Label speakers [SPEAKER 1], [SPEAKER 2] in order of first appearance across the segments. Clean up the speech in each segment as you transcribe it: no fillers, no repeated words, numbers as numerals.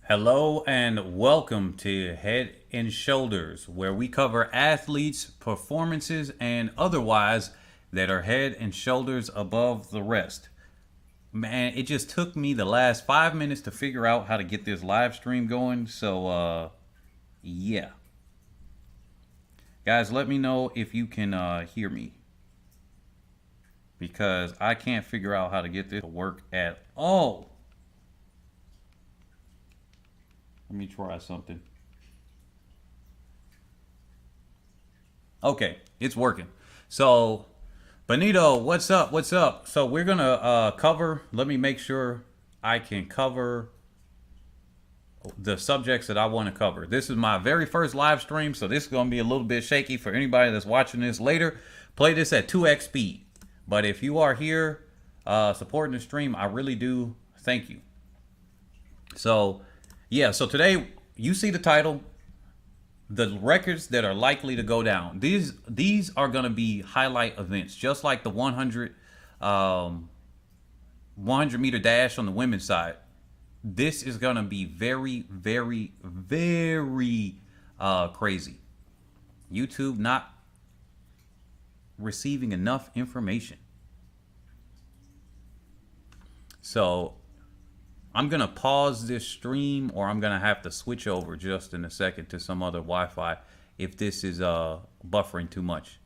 [SPEAKER 1] Hello and welcome to Head and Shoulders, where we cover athletes' performances and otherwise that are head and shoulders above the rest. Man, it just took me the last 5 minutes to figure out how to get this live stream going. Yeah. Guys, let me know if you can hear me because I can't figure out how to get this to work at all. Let me try something. Okay, it's working. So, Benito, what's up? What's up? So we're gonna cover. Let me make sure I can cover the subjects that I want to cover. This is my very first live stream, so this is gonna be a little bit shaky for anybody that's watching this later. Play this at 2x speed. But if you are here supporting the stream, I really do thank you. So, yeah. So today you see the title. The records that are likely to go down. These are going to be highlight events, just like the 100 meter dash on the women's side. This is going to be very, very, very crazy. YouTube not receiving enough information. So I'm going to pause this stream, or I'm going to have to switch over just in a second to some other Wi-Fi if this is buffering too much.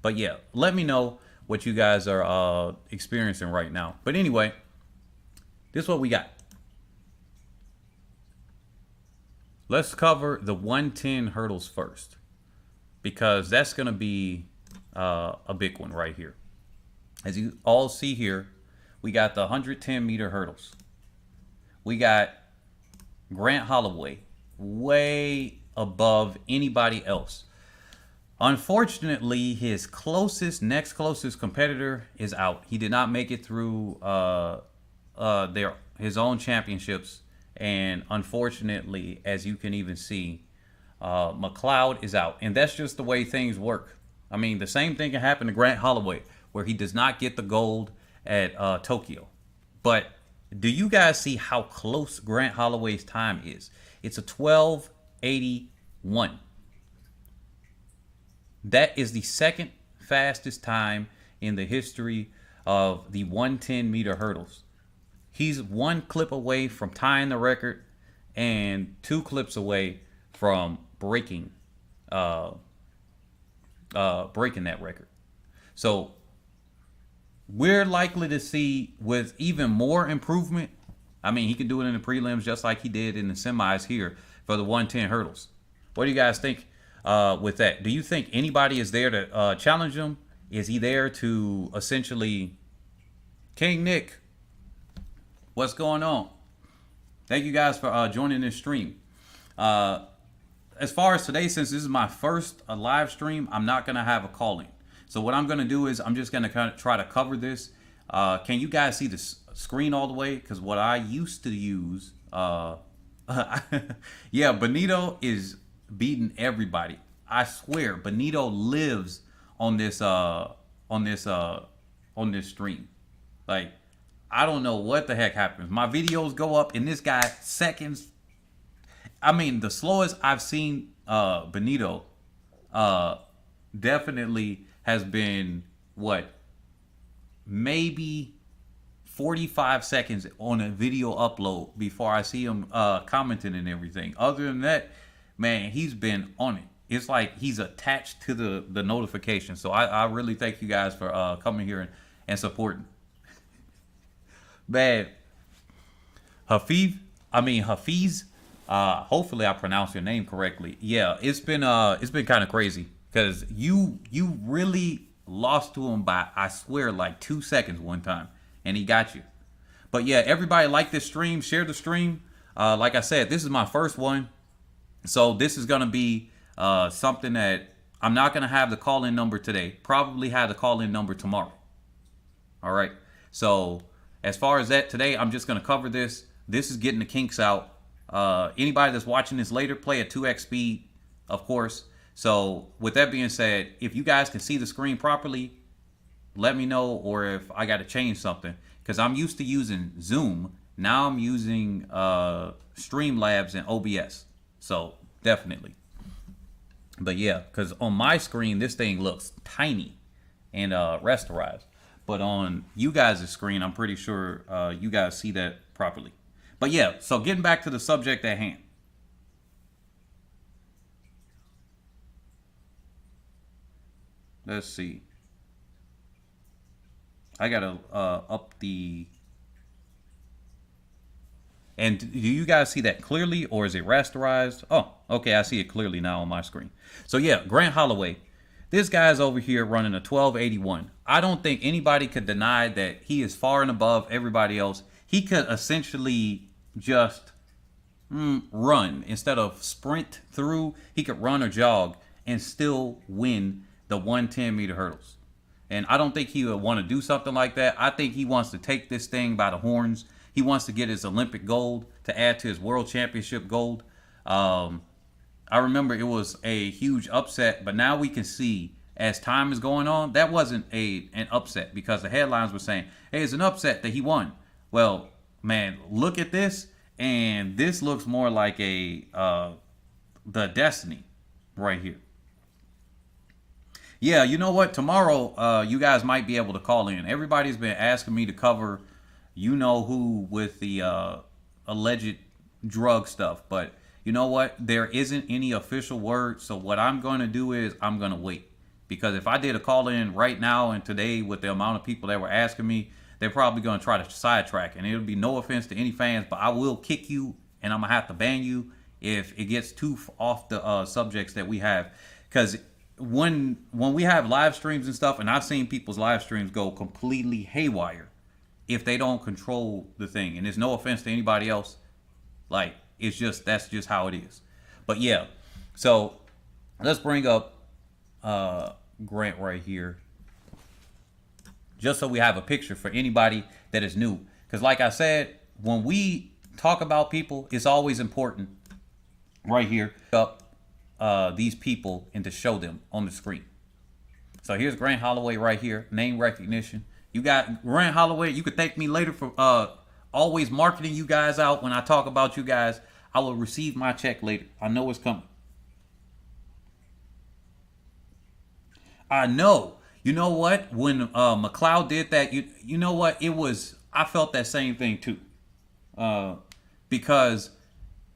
[SPEAKER 1] But yeah, let me know what you guys are experiencing right now. But anyway, this is what we got. Let's cover the 110 hurdles first, because that's going to be a big one right here. As you all see here, we got the 110 meter hurdles. We got Grant Holloway way above anybody else. Unfortunately, his next closest competitor is out. He did not make it through his own championships. And unfortunately, as you can even see, McLeod is out. And that's just the way things work. I mean, the same thing can happen to Grant Holloway, where he does not get the gold at Tokyo. But do you guys see how close Grant Holloway's time is? It's a 12:81. That is the second fastest time in the history of the 110 meter hurdles. He's one clip away from tying the record and 2 clips away from breaking that record. So we're likely to see, with even more improvement. I mean, he can do it in the prelims just like he did in the semis here for the 110 hurdles. What do you guys think with that? Do you think anybody is there to challenge him? Is he there to essentially... King Nick, what's going on? Thank you guys for joining this stream. As far as today, since this is my first live stream, I'm not going to have a call-in. So what I'm going to do is I'm just going to kind of try to cover this. Can you guys see the screen all the way? Because what I used to use, yeah, Benito is beating everybody. I swear, Benito lives on this stream. Like, I don't know what the heck happens. My videos go up and this guy seconds. I mean, the slowest I've seen Benito definitely has been, what, maybe 45 seconds on a video upload before I see him commenting and everything. Other than that, man, he's been on it. It's like he's attached to the notification. So I really thank you guys for coming here and supporting. Man, Hafiz, hopefully I pronounced your name correctly. Yeah, it's been kind of crazy, because you really lost to him by, I swear, like 2 seconds one time, and he got you. But yeah, everybody like this stream, share the stream. Like I said, this is my first one, so this is gonna be something that I'm not gonna have the call-in number today. Probably have the call-in number tomorrow. All right. So as far as that, today I'm just gonna cover this. This is getting the kinks out. Anybody that's watching this later, play at 2x speed, of course. So with that being said, if you guys can see the screen properly, let me know, or if I got to change something, because I'm used to using Zoom Now I'm using Streamlabs and OBS. So definitely. But yeah, because on my screen, this thing looks tiny and rasterized. But on you guys' screen, I'm pretty sure you guys see that properly. But yeah, so getting back to the subject at hand. Let's see. I gotta up the. And do you guys see that clearly, or is it rasterized? Oh, okay, I see it clearly now on my screen. So yeah, Grant Holloway. This guy's over here running a 1281. I don't think anybody could deny that he is far and above everybody else. He could essentially just run instead of sprint through. He could run or jog and still win the 110-meter hurdles. And I don't think he would want to do something like that. I think he wants to take this thing by the horns. He wants to get his Olympic gold to add to his world championship gold. I remember it was a huge upset, but now we can see as time is going on, that wasn't an upset because the headlines were saying, hey, it's an upset that he won. Well, man, look at this, and this looks more like the destiny right here. Yeah, you know what? Tomorrow, you guys might be able to call in. Everybody's been asking me to cover, you know who, with the alleged drug stuff. But you know what? There isn't any official word. So what I'm going to do is I'm going to wait. Because if I did a call in right now and today with the amount of people that were asking me, they're probably going to try to sidetrack. And it'll be no offense to any fans, but I will kick you and I'm going to have to ban you if it gets too off the subjects that we have. Because when we have live streams and stuff, and I've seen people's live streams go completely haywire if they don't control the thing. And there's no offense to anybody else. Like, it's just, that's just how it is. But yeah, so let's bring up Grant right here, just so we have a picture for anybody that is new. Because like I said, when we talk about people, it's always important right here up these people and to show them on the screen. So here's Grant Holloway right here, name recognition. You got Grant Holloway. You could thank me later for always marketing you guys out. When I talk about you guys, I will receive my check later. I know it's coming. I know. You know what? When McLeod did that, you know what? It was, I felt that same thing too. Because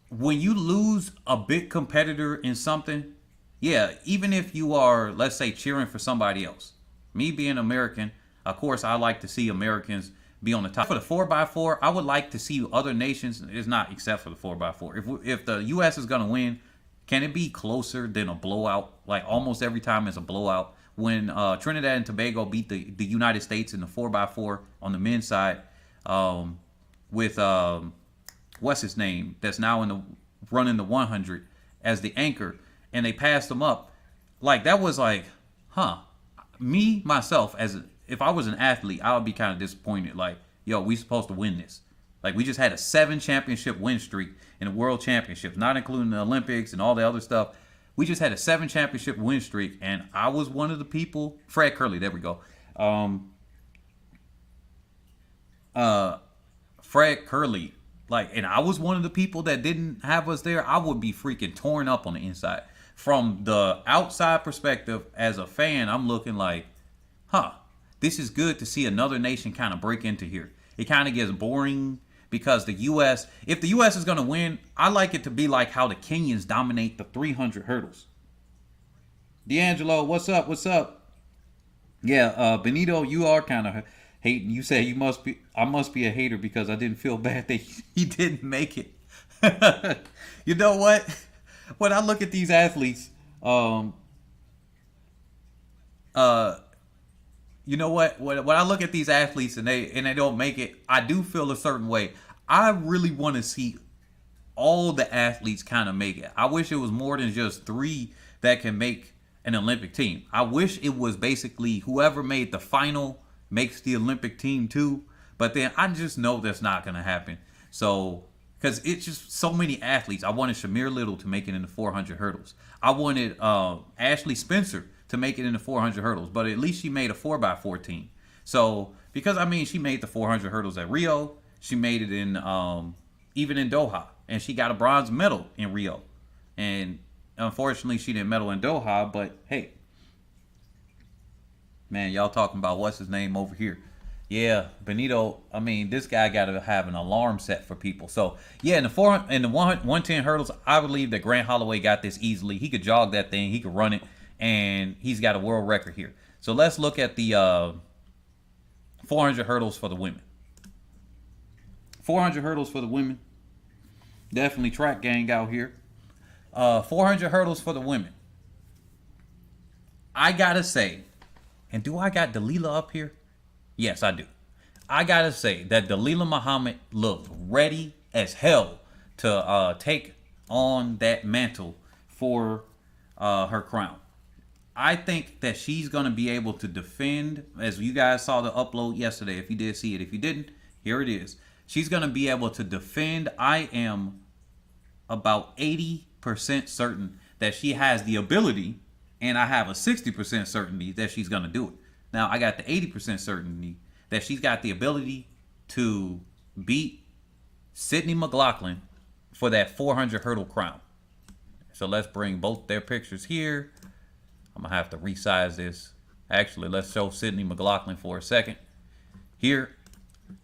[SPEAKER 1] when you lose a big competitor in something, yeah, even if you are, let's say, cheering for somebody else. Me being American, of course, I like to see Americans be on the top. For the 4x4, I would like to see other nations, it's not except for the 4x4. If the U.S. is going to win, can it be closer than a blowout? Like almost every time it's a blowout. When Trinidad and Tobago beat the United States in the 4x4 on the men's side with, what's his name, that's now running the 100 as the anchor, and they passed them up. Like, that was like, huh. Me, myself, if I was an athlete, I would be kind of disappointed. Like, yo, we supposed to win this. Like, we just had a 7 championship win streak in the World Championships, not including the Olympics and all the other stuff. We just had a 7 championship win streak, and I was one of the people. Fred Curley, there we go. Fred Curley, like, and I was one of the people that didn't have us there. I would be freaking torn up on the inside. From the outside perspective, as a fan, I'm looking like, huh, this is good to see another nation kind of break into here. It kind of gets boring because the U.S., if the U.S. is going to win, I like it to be like how the Kenyans dominate the 300 hurdles. D'Angelo, what's up? What's up? Yeah, Benito, you are kind of hating. You said I must be a hater because I didn't feel bad that he didn't make it. You know what? When I look at these athletes, you know what? When I look at these athletes and they don't make it, I do feel a certain way. I really want to see all the athletes kind of make it. I wish it was more than just 3 that can make an Olympic team. I wish it was basically whoever made the final makes the Olympic team too. But then I just know that's not going to happen. So, because it's just so many athletes. I wanted Shamir Little to make it in the 400 hurdles. I wanted Ashley Spencer to make it in the 400 hurdles, but at least she made a 4x4 team. So, because I mean, she made the 400 hurdles at Rio, She made it in even in Doha, and she got a bronze medal in Rio. And unfortunately, she didn't medal in Doha. But hey, man, y'all talking about what's his name over here? Yeah, Benito. I mean, this guy got to have an alarm set for people. So yeah, in the 110 hurdles, I believe that Grant Holloway got this easily. He could jog that thing. He could run it, and he's got a world record here. So let's look at the 400 hurdles for the women. 400 hurdles for the women. Definitely track gang out here. 400 hurdles for the women. I gotta say, and do I got Dalilah up here? Yes, I do. I gotta say that Dalilah Muhammad looked ready as hell to take on that mantle for her crown. I think that she's gonna be able to defend, as you guys saw the upload yesterday. If you did see it, if you didn't, here it is. She's gonna be able to defend. I am about 80% certain that she has the ability, and I have a 60% certainty that she's gonna do it. Now, I got the 80% certainty that she's got the ability to beat Sydney McLaughlin for that 400 hurdle crown. So let's bring both their pictures here. I'm going to have to resize this. Actually, let's show Sydney McLaughlin for a second. Here,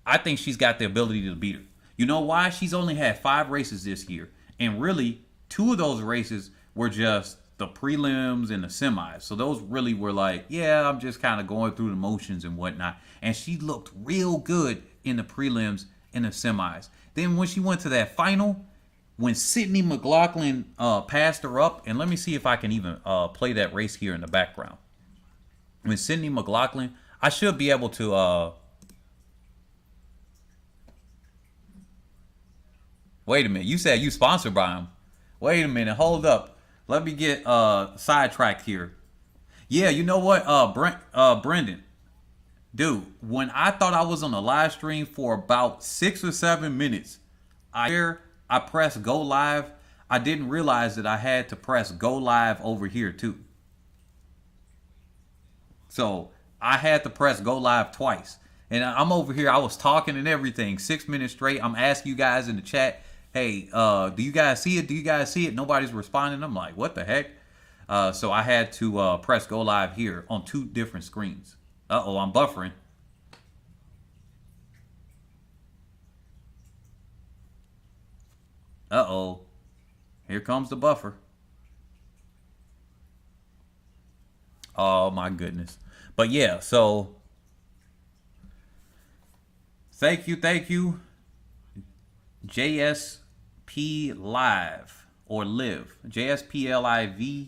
[SPEAKER 1] I think she's got the ability to beat her. You know why? She's only had 5 races this year. And really, 2 of those races were just the prelims and the semis. So those really were like, yeah, I'm just kind of going through the motions and whatnot. And she looked real good in the prelims and the semis. Then when she went to that final, when Sydney McLaughlin passed her up, and let me see if I can even play that race here in the background. When Sydney McLaughlin, I should be able to wait a minute. You said you sponsored by him. Wait a minute. Hold up. Let me get sidetracked here. Yeah, you know what, Brendan, dude, when I thought I was on a live stream for about 6 or 7 minutes, I pressed go live. I didn't realize that I had to press go live over here too. So I had to press go live twice. And I'm over here. I was talking and everything 6 minutes straight. I'm asking you guys in the chat, hey, do you guys see it? Do you guys see it? Nobody's responding. I'm like, what the heck? So I had to press go live here on 2 different screens. Uh-oh, I'm buffering. Uh-oh. Here comes the buffer. Oh, my goodness. But yeah, so thank you. JSP Live or Live. JSPLIV.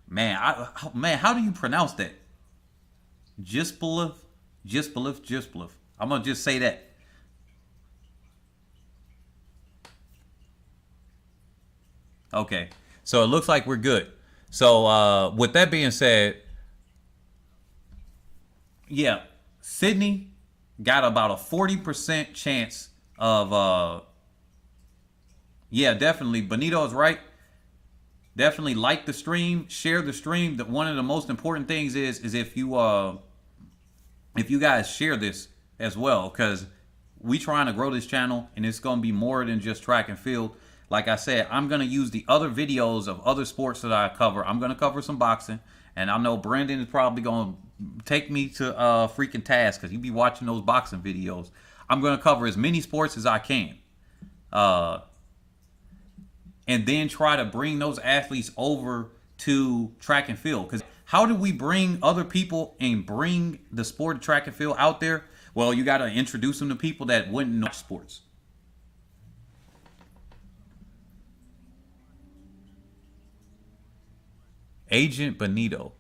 [SPEAKER 1] Man, how do you pronounce that? Jispalif. I'm going to just say that. Okay. So it looks like we're good. So with that being said, yeah, Sydney got about a 40% chance of yeah, definitely. Benito's right. Definitely like the stream, share the stream. That one of the most important things is if you guys share this as well, because we trying to grow this channel and it's gonna be more than just track and field. Like I said, I'm gonna use the other videos of other sports that I cover. I'm gonna cover some boxing, and I know Brandon is probably gonna take me to freaking task because he be watching those boxing videos. I'm gonna cover as many sports as I can. And then try to bring those athletes over to track and field. Because how do we bring other people and bring the sport of track and field out there? Well, you got to introduce them to people that wouldn't know sports. Agent Benito.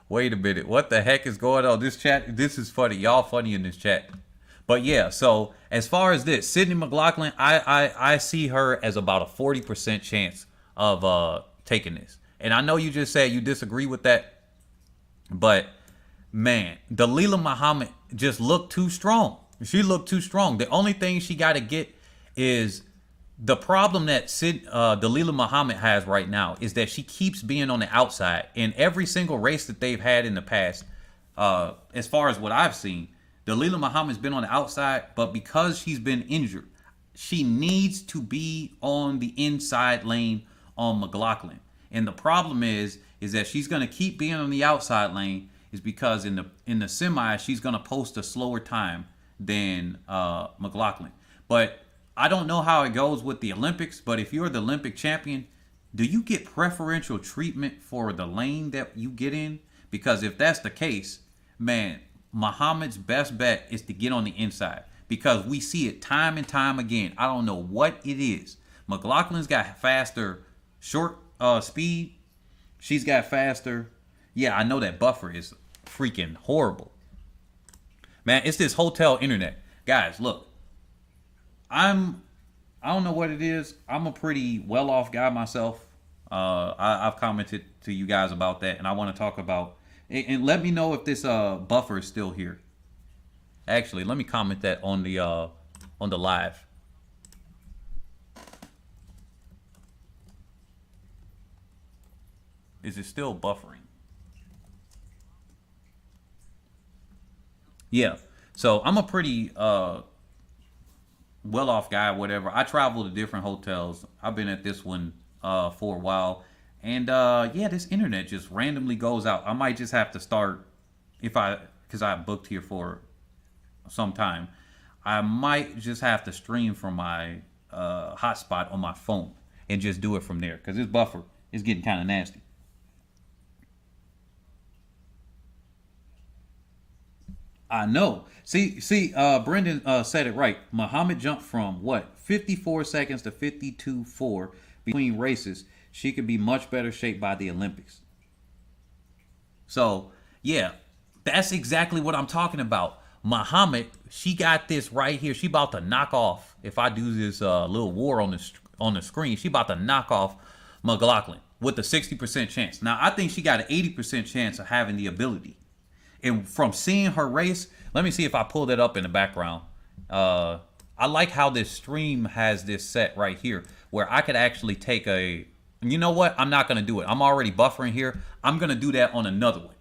[SPEAKER 1] Wait a minute. What the heck is going on? This chat, this is funny. Y'all funny in this chat. But yeah, so as far as this, Sydney McLaughlin, I see her as about a 40% chance of taking this. And I know you just said you disagree with that, but man, Dalilah Muhammad just looked too strong. She looked too strong. The only thing she got to get is the problem that Dalilah Muhammad has right now is that she keeps being on the outside. In every single race that they've had in the past, as far as what I've seen, Dalilah Muhammad's been on the outside, but because she's been injured, she needs to be on the inside lane on McLaughlin. And the problem is that she's going to keep being on the outside lane is because in the semi she's going to post a slower time than McLaughlin. But I don't know how it goes with the Olympics, but if you're the Olympic champion, do you get preferential treatment for the lane that you get in? Because if that's the case, man, Muhammad's best bet is to get on the inside because we see it time and time again. I don't know what it is. McLaughlin's got faster short speed. She's got faster. Yeah, I know that buffer is freaking horrible. Man, it's this hotel internet. Guys, look. I don't know what it is. I'm a pretty well-off guy myself. I've commented to you guys about that, and I want to talk about and let me know if this buffer is still here. Actually, let me comment that on the live. Is it still buffering? Yeah. So I'm a pretty well-off guy, whatever. I travel to different hotels. I've been at this one for a while. And yeah, this internet just randomly goes out. I might just have to start, because I booked here for some time, I might just have to stream from my hotspot on my phone and just do it from there, because this buffer is getting kind of nasty. I know. See, Brendan said it right. Muhammad jumped from what, 54 seconds to 52.4 between races. She could be much better shaped by the Olympics. So, yeah, that's exactly what I'm talking about. Muhammad, she got this right here. She about to knock off. If I do this little war on the screen, she about to knock off McLaughlin with a 60% chance. Now, I think she got an 80% chance of having the ability. And from seeing her race, let me see if I pull that up in the background. I like how this stream has this set right here where I could actually take you know what? I'm not going to do it. I'm already buffering here. I'm going to do that on another one.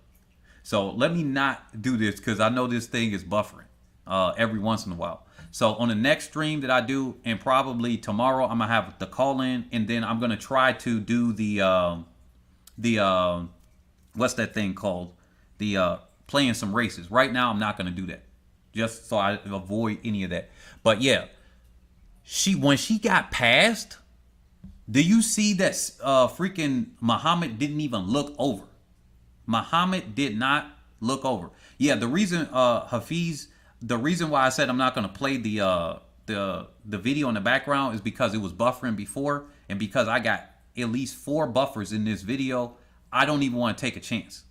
[SPEAKER 1] So let me not do this because I know this thing is buffering every once in a while. So on the next stream that I do, and probably tomorrow, I'm going to have the call in, and then I'm going to try to do the what's that thing called? Playing some races. Right now, I'm not going to do that, just so I avoid any of that. But yeah, when she got past, do you see that freaking Muhammad didn't even look over? Muhammad did not look over. Yeah, the reason Hafiz, the reason why I said I'm not going to play the video in the background is because it was buffering before, and because I got at least 4 buffers in this video, I don't even want to take a chance.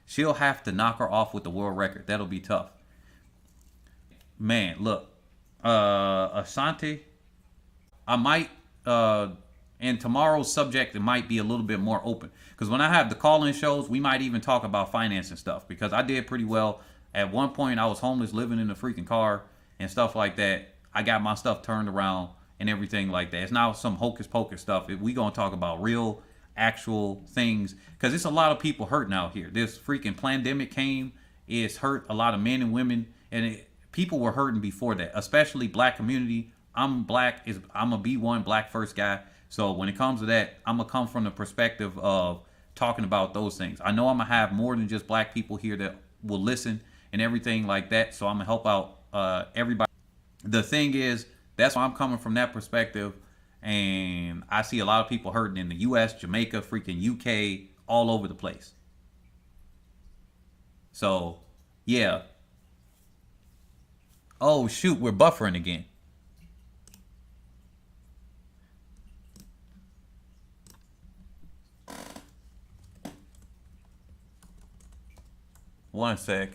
[SPEAKER 1] She'll have to knock her off with the world record. That'll be tough. Man, look. Asante, I might, and tomorrow's subject, it might be a little bit more open. Because when I have the call-in shows, we might even talk about finance and stuff. Because I did pretty well. At one point, I was homeless, living in a freaking car and stuff like that. I got my stuff turned around and everything like that. It's not some hocus-pocus stuff. We going to talk about real actual things, because it's a lot of people hurting out here. This freaking pandemic came, it's hurt a lot of men and women, and people were hurting before that, especially black community. I'm a B1 black first guy, so when it comes to that, I'm gonna come from the perspective of talking about those things. I know I'm gonna have more than just black people here that will listen and everything like that, so I'm gonna help out everybody. The thing is, that's why I'm coming from that perspective. And I see a lot of people hurting in the U.S., Jamaica, freaking UK, all over the place. So, yeah. Oh, shoot, we're buffering again. One sec.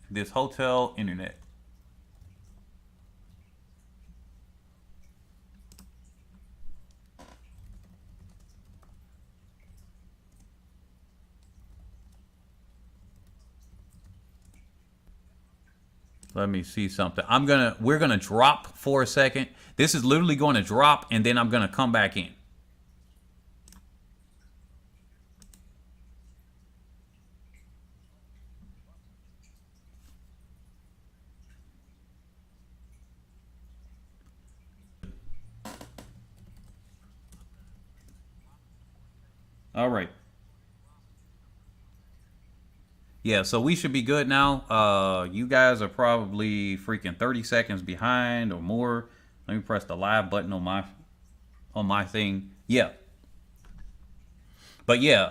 [SPEAKER 1] This hotel internet. Let me see something. We're gonna drop for a second. This is literally going to drop, and then I'm gonna come back in. All right. Yeah, so we should be good now. You guys are probably freaking 30 seconds behind or more. Let me press the live button on my thing. Yeah. But yeah,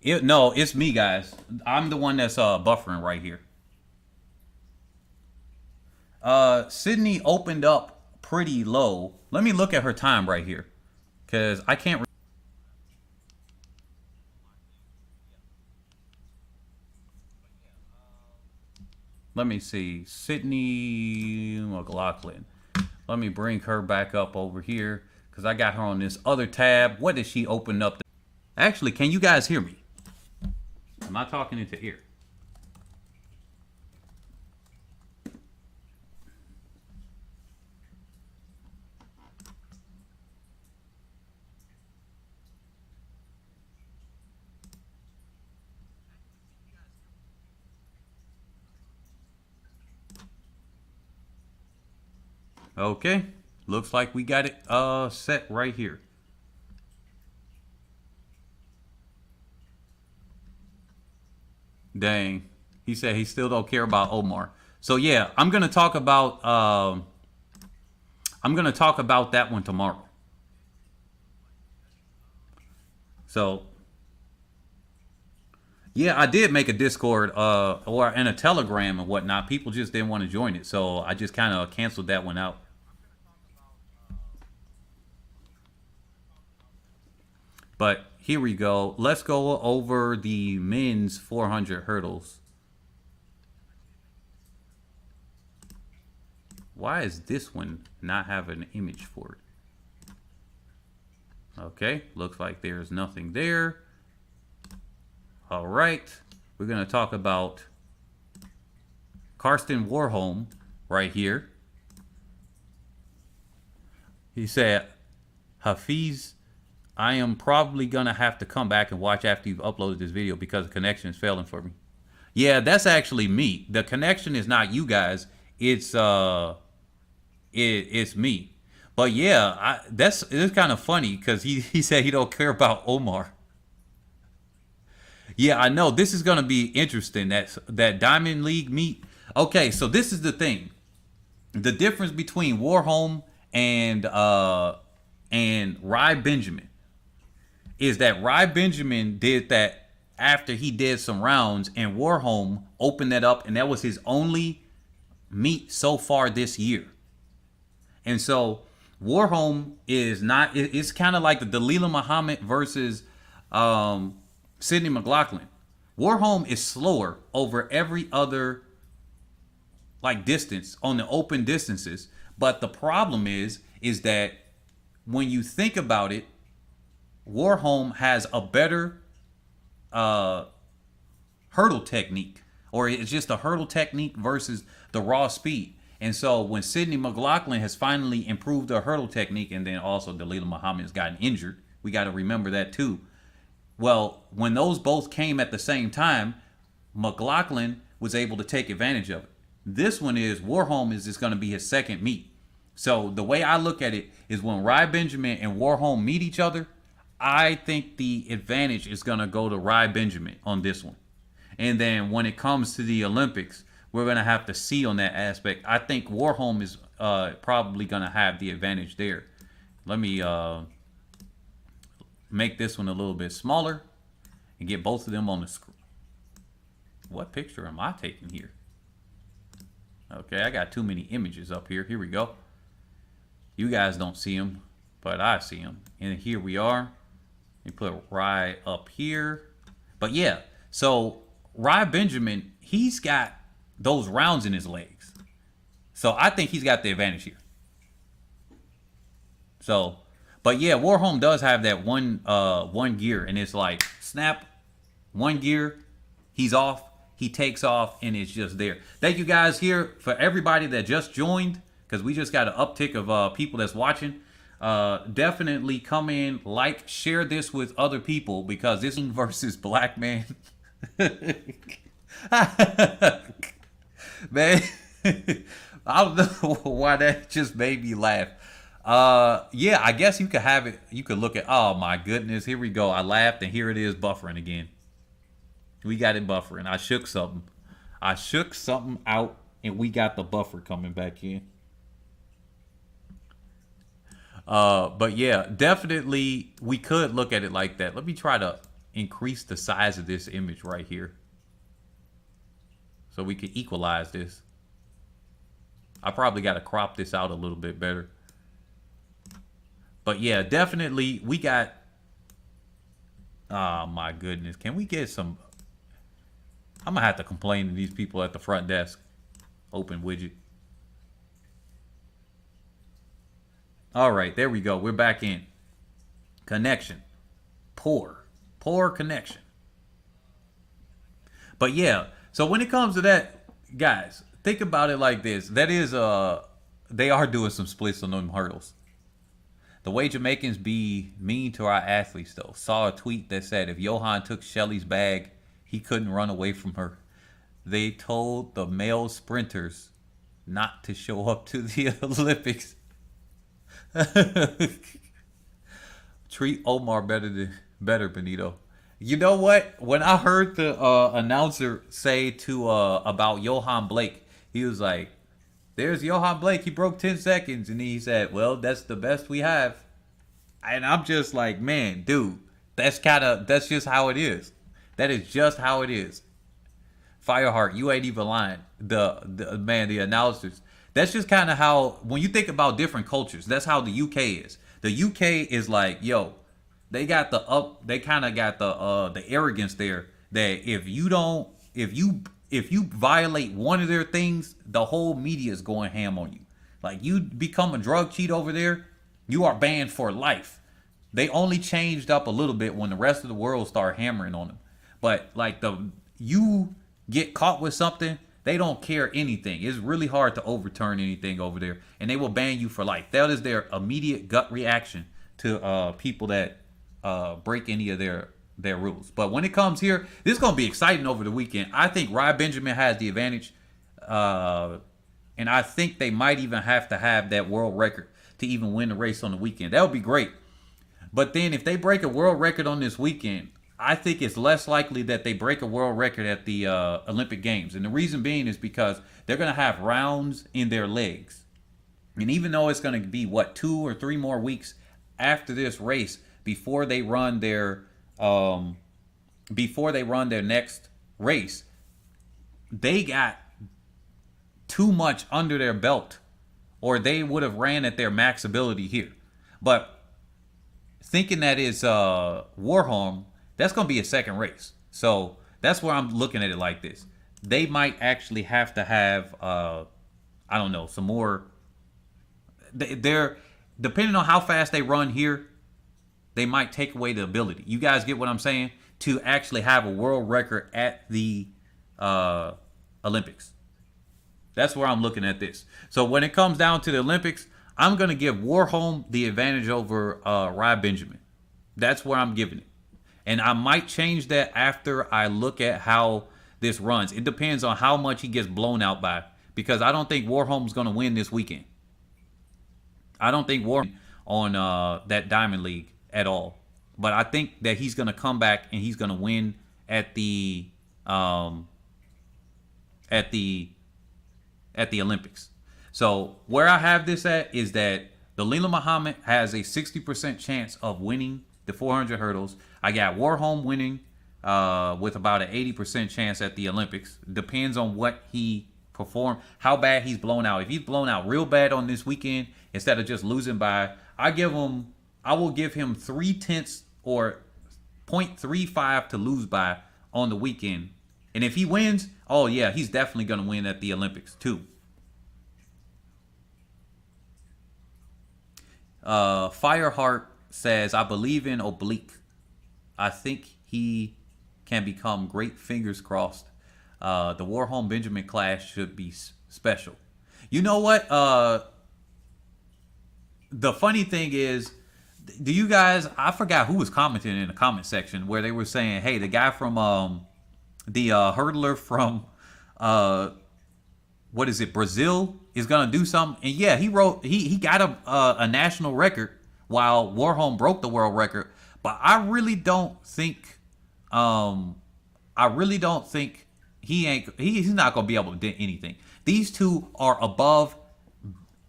[SPEAKER 1] no, it's me guys. I'm the one that's buffering right here. Sydney opened up pretty low. Let me look at her time right here. Cause I can't let me see. Sydney McLaughlin. Let me bring her back up over here because I got her on this other tab. What did she open up? Actually, can you guys hear me? Am I talking into ear? Okay. Looks like we got it set right here. Dang. He said he still don't care about Omar. So yeah, I'm gonna talk about that one tomorrow. So yeah, I did make a Discord or and a Telegram and whatnot. People just didn't want to join it, so I just kind of canceled that one out. But here we go. Let's go over the men's 400 hurdles. Why is this one not having an image for it? Okay, looks like there's nothing there. All right, we're going to talk about Karsten Warholm right here. He said, Hafiz, I am probably going to have to come back and watch after you've uploaded this video because the connection is failing for me. Yeah, that's actually me. The connection is not you guys. It's it's me. But yeah, it's kind of funny because he said he don't care about Omar. Yeah, I know this is gonna be interesting. That Diamond League meet. Okay, so this is the thing. The difference between Warholm and Rye Benjamin is that Rye Benjamin did that after he did some rounds, and Warholm opened that up, and that was his only meet so far this year. And so Warholm is not. It's kind of like the Dalilah Muhammad versus Sydney McLaughlin. Warholm is slower over every other like distance on the open distances, but the problem is that when you think about it, Warholm has a better hurdle technique, or it's just a hurdle technique versus the raw speed. And so when Sydney McLaughlin has finally improved her hurdle technique, and then also Dalilah Muhammad has gotten injured, we got to remember that too. Well, when those both came at the same time, McLaughlin was able to take advantage of it. This one is Warholm is just going to be his second meet. So the way I look at it is when Rye Benjamin and Warholm meet each other, I think the advantage is going to go to Rye Benjamin on this one. And then when it comes to the Olympics, we're going to have to see on that aspect. I think Warholm is probably going to have the advantage there. Let me make this one a little bit smaller and get both of them on the screen. What picture am I taking here? Okay, I got too many images up here. Here we go. You guys don't see them, but I see them. And here we are. We put Rye up here. But yeah, so Rye Benjamin, he's got those rounds in his legs. So I think he's got the advantage here. So, but yeah, Warholm does have that one gear, and it's like snap, one gear, he's off, he takes off, and it's just there. Thank you guys here for everybody that just joined, because we just got an uptick of people that's watching. Definitely come in, like, share this with other people, because this is versus black man. Man, I don't know why that just made me laugh. Yeah, I guess you could have it. You could look at. Oh my goodness, here we go. I laughed, and here it is buffering again. We got it buffering. I shook something. I shook something out, and we got the buffer coming back in. But yeah, definitely we could look at it like that. Let me try to increase the size of this image right here so we can equalize this. I probably got to crop this out a little bit better. But yeah, definitely we got. Oh my goodness, can we get some? I'm gonna have to complain to these people at the front desk. Open widget. All right, there we go. We're back in. Connection. Poor. Poor connection. But yeah, so when it comes to that, guys, think about it like this. That is they are doing some splits on them hurdles. The way Jamaicans be mean to our athletes though. Saw a tweet that said if Johan took Shelly's bag, he couldn't run away from her. They told the male sprinters not to show up to the Olympics. Treat Omar better, Benito. You know what? When I heard the announcer say to about Johan Blake, he was like, "There's Johan Blake. He broke 10 seconds," and he said, "Well, that's the best we have." And I'm just like, man, dude, that's just how it is. That is just how it is. Fireheart, you ain't even lying. The announcers. That's just kind of how, when you think about different cultures, that's how the UK is. The UK is like, yo, they got they kind of got the arrogance there that if you violate one of their things, the whole media is going ham on you. Like you become a drug cheat over there, you are banned for life. They only changed up a little bit when the rest of the world started hammering on them. But like you get caught with something, they don't care anything. It's really hard to overturn anything over there, and they will ban you for life. That is their immediate gut reaction to people that break any of their rules. But when it comes here, this is gonna be exciting over the weekend. I think Rye Benjamin has the advantage, and I think they might even have to have that world record to even win the race on the weekend. That would be great. But then if they break a world record on this weekend, I think it's less likely that they break a world record at the Olympic Games. And the reason being is because they're going to have rounds in their legs. And even though it's going to be, 2 or 3 more weeks after this race before they run their next race, they got too much under their belt, or they would have ran at their max ability here. But thinking that is Warholm, that's going to be a second race. So that's where I'm looking at it like this. They might actually have to have, I don't know, some more. They're depending on how fast they run here, they might take away the ability. You guys get what I'm saying? To actually have a world record at the Olympics. That's where I'm looking at this. So when it comes down to the Olympics, I'm going to give Warholm the advantage over Rye Benjamin. That's where I'm giving it. And I might change that after I look at how this runs. It depends on how much he gets blown out by. Because I don't think Warholm's going to win this weekend. I don't think Warholm on that Diamond League at all. But I think that he's going to come back and he's going to win at the Olympics. So where I have this at is that Dalilah Muhammad has a 60% chance of winning the 400 hurdles. I got Warholm winning with about an 80% chance at the Olympics. Depends on what he performed, how bad he's blown out. If he's blown out real bad on this weekend, instead of just losing by, I will give him 0.3 or 0.35 to lose by on the weekend. And if he wins, oh yeah, he's definitely going to win at the Olympics too. Fireheart says, I believe in Oblique. I think he can become great. Fingers crossed. The Warholm Benjamin clash should be special. You know what? The funny thing is, do you guys, I forgot who was commenting in the comment section where they were saying, hey, the guy from the hurdler from what is it? Brazil is gonna do something, and yeah, he got a national record while Warholm broke the world record. But I really don't think he's not gonna be able to do anything. These two are above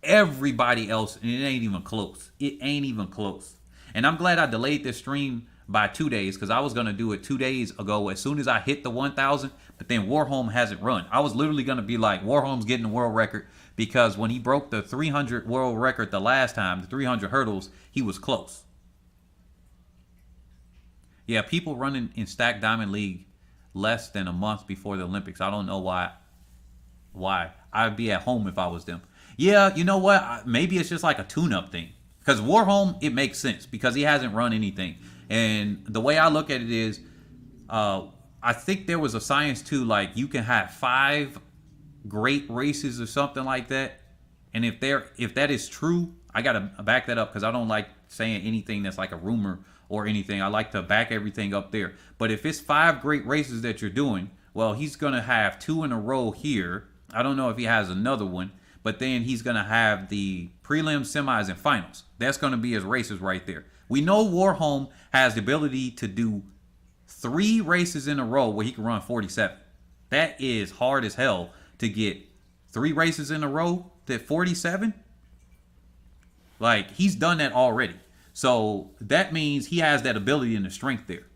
[SPEAKER 1] everybody else, and it ain't even close. It ain't even close. And I'm glad I delayed this stream by 2 days because I was gonna do it 2 days ago as soon as I hit the 1,000. But then Warholm hasn't run. I was literally gonna be like, Warholm's getting the world record because when he broke the 300 world record the last time, the 300 hurdles, he was close. Yeah, people running in Stacked Diamond League less than a month before the Olympics. I don't know why. Why? I'd be at home if I was them. Yeah, you know what? Maybe it's just like a tune-up thing. Because Warholm, it makes sense because he hasn't run anything. And the way I look at it is, I think there was a science too, like you can have 5 great races or something like that. And if that is true, I gotta back that up because I don't like saying anything that's like a rumor or anything. I like to back everything up there. But if it's 5 great races that you're doing, well, he's gonna have 2 in a row here. I don't know if he has another one, but then he's gonna have the prelims, semis, and finals. That's gonna be his races right there. We know Warholm has the ability to do 3 races in a row where he can run 47. That is hard as hell to get 3 races in a row at 47. Like, he's done that already. So that means he has that ability and the strength there.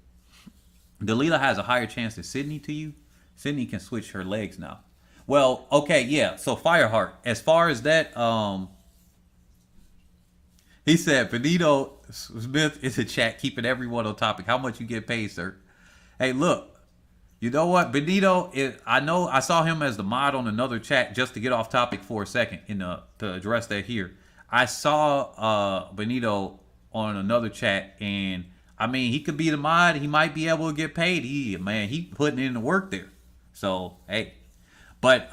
[SPEAKER 1] Delilah has a higher chance than Sydney to you. Sydney can switch her legs now. Well, okay, yeah. So Fireheart, as far as that, he said Benito Smith is a chat keeping everyone on topic. How much you get paid, sir? Hey, look, you know what? Benito is, I saw him as the mod on another chat just to get off topic for a second to address that here. I saw Benito on another chat, and I mean, he could be the mod. He might be able to get paid. He putting in the work there. So, hey. But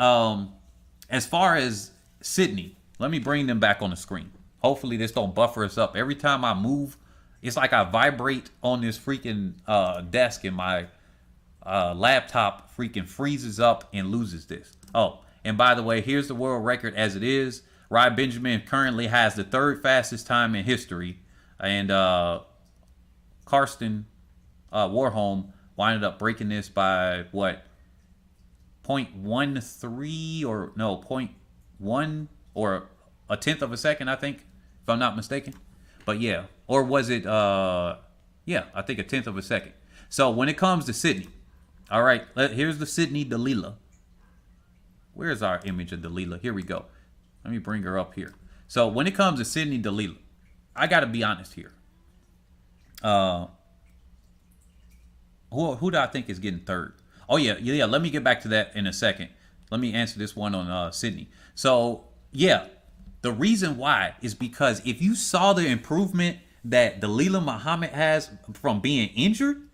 [SPEAKER 1] as far as Sydney, let me bring them back on the screen. Hopefully this don't buffer us up. Every time I move, it's like I vibrate on this freaking desk, and my laptop freaking freezes up and loses this. Oh, and by the way, here's the world record as it is. Ryan Benjamin currently has the 3rd fastest time in history. And Karsten Warholm winded up breaking this by what? 0.13 or no, 0.1 or a tenth of a second, I think, if I'm not mistaken. But yeah, or was it, yeah, I think a tenth of a second. So when it comes to Sydney, all right, here's the Sydney Delilah. Where's our image of Delilah? Here we go. Let me bring her up here. So when it comes to Sydney Delilah, I got to be honest here. Who do I think is getting 3rd? Oh, yeah. Let me get back to that in a second. Let me answer this one on Sydney. So, yeah, the reason why is because if you saw the improvement that Delilah Muhammad has from being injured,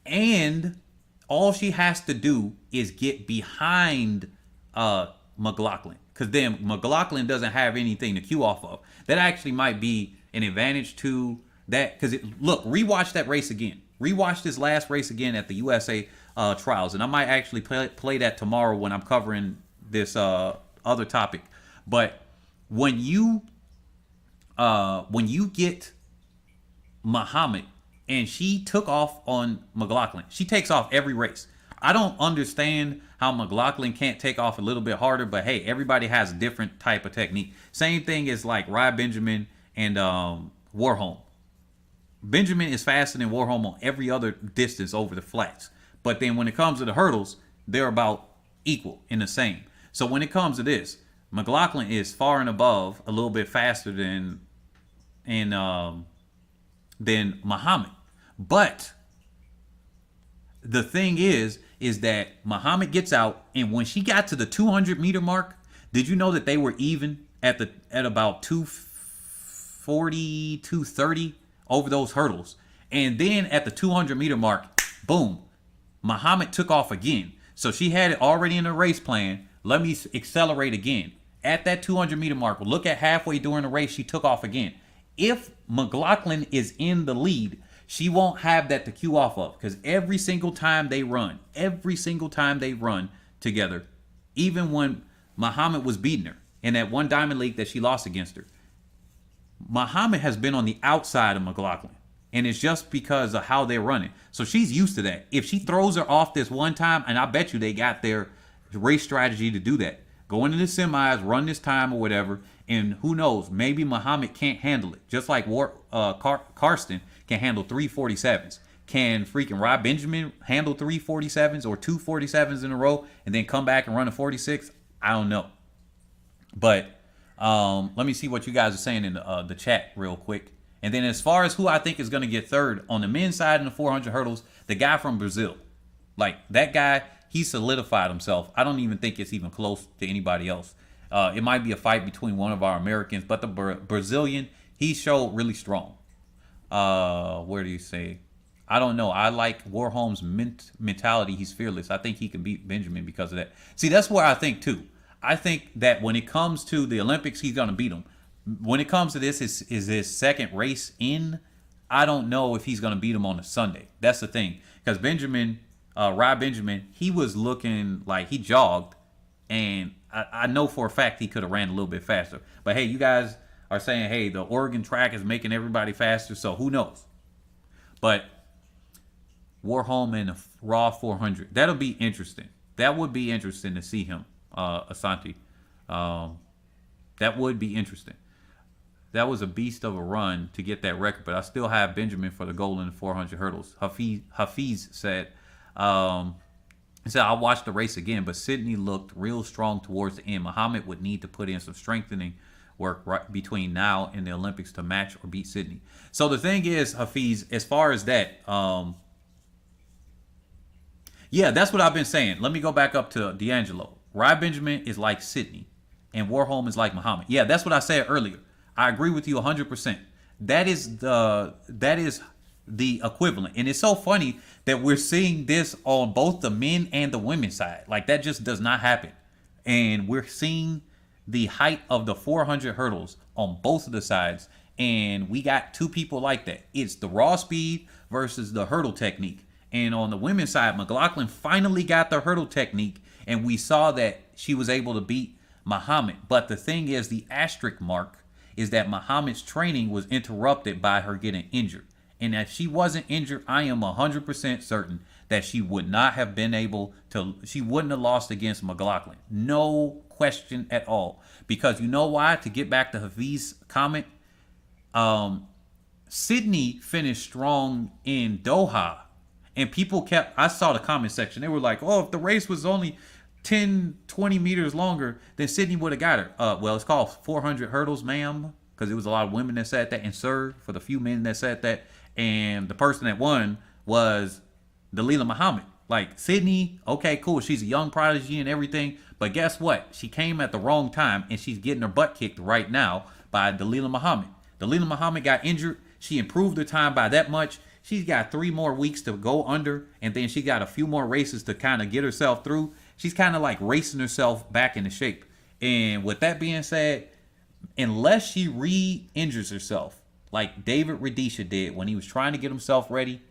[SPEAKER 1] and all she has to do is get behind McLaughlin, because then McLaughlin doesn't have anything to cue off of. That actually might be an advantage to that, because look, rewatch that race again. Rewatch this last race again at the USA trials, and I might actually play that tomorrow when I'm covering this other topic. But when you get Muhammad and she took off on McLaughlin, she takes off every race. I don't understand how McLaughlin can't take off a little bit harder, but hey, everybody has a different type of technique. Same thing as like Ryan Benjamin and Warholm. Benjamin is faster than Warholm on every other distance over the flats. But then when it comes to the hurdles, they're about equal in the same. So when it comes to this, McLaughlin is far and above, a little bit faster than Muhammad. But the thing is that Muhammad gets out, and when she got to the 200 meter mark, did you know that they were even at about 240, 230 over those hurdles? And then at the 200 meter mark, boom, Muhammad took off again. So she had it already in the race plan. Let me accelerate again. At that 200 meter mark, look at halfway during the race, she took off again. If McLaughlin is in the lead, she won't have that to cue off of, because every single time they run together, even when Muhammad was beating her in that one Diamond League that she lost against her. Muhammad has been on the outside of McLaughlin, and it's just because of how they're running. So she's used to that. If she throws her off this one time, and I bet you they got their race strategy to do that, go into the semis, run this time or whatever, and who knows, maybe Muhammad can't handle it. Just like Karsten can handle 347s. Can freaking Rob Benjamin handle 347s or 247s in a row and then come back and run a 46? I don't know. But let me see what you guys are saying in the chat real quick. And then as far as who I think is going to get third on the men's side in the 400 hurdles, the guy from Brazil. Like, that guy, he solidified himself. I don't even think it's even close to anybody else. It might be a fight between one of our Americans, but the Brazilian, he showed really strong. Where do you say? I don't know. I like Warholm's mentality. He's fearless. I think he can beat Benjamin because of that. See, that's where I think, too. I think that when it comes to the Olympics, he's going to beat him. When it comes to this, is his second race in. I don't know if he's going to beat him on a Sunday. That's the thing. Because Benjamin, Rob Benjamin, he was looking like he jogged. And I know for a fact he could have ran a little bit faster. But, hey, you guys are saying, hey, the Oregon track is making everybody faster. So who knows? But Warholm in the Raw 400. That'll be interesting. That would be interesting to see him, Asante. That would be interesting. That was a beast of a run to get that record, but I still have Benjamin for the goal in the 400 hurdles. Hafiz said, he said, I'll watch the race again, but Sydney looked real strong towards the end. Muhammad would need to put in some strengthening work right between now and the Olympics to match or beat Sydney. So the thing is, Hafiz, as far as that, yeah, that's what I've been saying. Let me go back up to D'Angelo. Rob Benjamin is like Sydney, and Warholm is like Muhammad. Yeah, that's what I said earlier. I agree with you 100%. That is the equivalent. And it's so funny that we're seeing this on both the men and the women's side. Like, that just does not happen. And we're seeing the height of the 400 hurdles on both of the sides. And we got two people like that. It's the raw speed versus the hurdle technique. And on the women's side, McLaughlin finally got the hurdle technique. And we saw that she was able to beat Muhammad. But the thing is, the asterisk mark is that Muhammad's training was interrupted by her getting injured. And if she wasn't injured, I am 100% certain that she would not have been able to, she wouldn't have lost against McLaughlin. No question at all. Because you know why? To get back to Hafiz's comment, Sydney finished strong in Doha. And people kept, I saw the comment section, they were like, oh, if the race was only 10, 20 meters longer, then Sydney would have got her. Well, it's called 400 hurdles, ma'am, because it was a lot of women that said that, and sir, for the few men that said that. And the person that won was Dalilah Muhammad. Like, Sydney, okay, cool, she's a young prodigy and everything, but guess what? She came at the wrong time, and she's getting her butt kicked right now by Dalilah Muhammad. Dalilah Muhammad got injured. She improved her time by that much. She's got 3 more weeks to go under, and then she got a few more races to kind of get herself through. She's kind of like racing herself back into shape. And with that being said, unless she re-injures herself, like David Rudisha did when he was trying to get himself ready,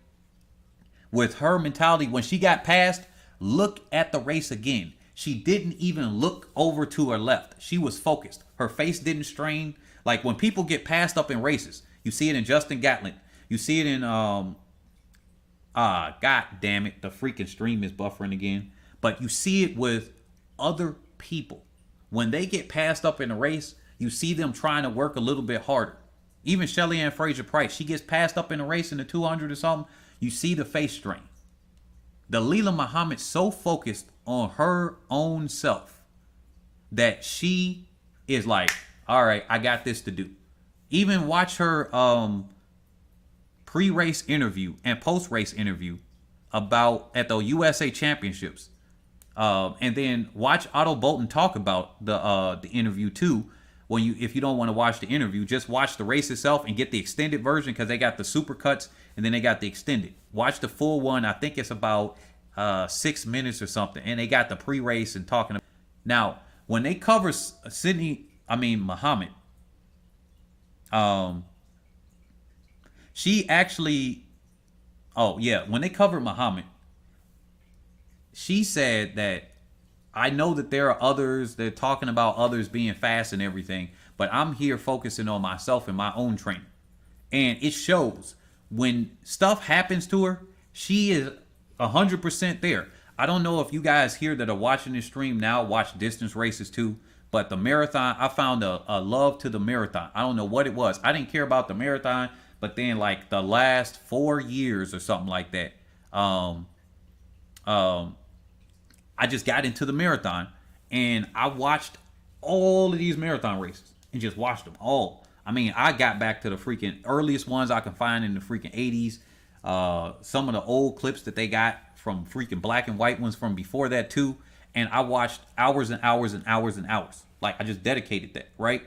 [SPEAKER 1] with her mentality, when she got past, look at the race again. She didn't even look over to her left. She was focused. Her face didn't strain. Like, when people get passed up in races, you see it in Justin Gatlin. You see it in, god damn it, the freaking stream is buffering again. But you see it with other people. When they get passed up in a race, you see them trying to work a little bit harder. Even Shelly Ann Fraser-Price, she gets passed up in a race in the 200 or something, you see the face strain. Dalilah Muhammad so focused on her own self that she is like, all right, I got this to do. Even watch her pre-race interview and post-race interview about at the USA Championships. And then watch Otto Bolton talk about the interview too. If you don't want to watch the interview, just watch the race itself and get the extended version, because they got the super cuts and then they got the extended. Watch the full one. I think it's about 6 minutes or something, and they got the pre-race and talking about. Now, when they cover Muhammad, she actually, when they covered Muhammad, she said that I know that there are others. They're talking about others being fast and everything, but I'm here focusing on myself and my own training, and it shows when stuff happens to her. She is 100% there. I don't know if you guys here that are watching this stream now watch distance races too, but the marathon, I found a love to the marathon. I don't know what it was. I didn't care about the marathon, but then like the last 4 years or something like that, um, um, I just got into the marathon and I watched all of these marathon races and just watched them all. I mean, I got back to the freaking earliest ones I can find in the freaking 80s. Some of the old clips that they got from freaking black and white ones from before that too. And I watched hours and hours and hours and hours. Like I just dedicated that, right?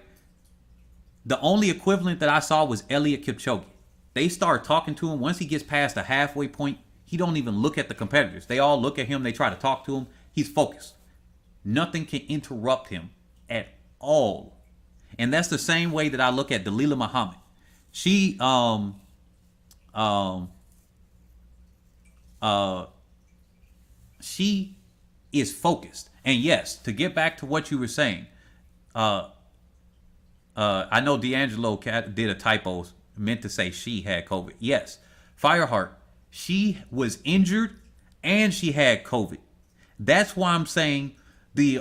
[SPEAKER 1] The only equivalent that I saw was Elliot Kipchoge. They start talking to him. Once he gets past the halfway point, he don't even look at the competitors. They all look at him. They try to talk to him. He's focused. Nothing can interrupt him at all. And that's the same way that I look at Dalilah Muhammad. She she is focused. And yes, to get back to what you were saying, I know D'Angelo did a typo, meant to say she had COVID. Yes, Fireheart, she was injured and she had COVID. That's why I'm saying the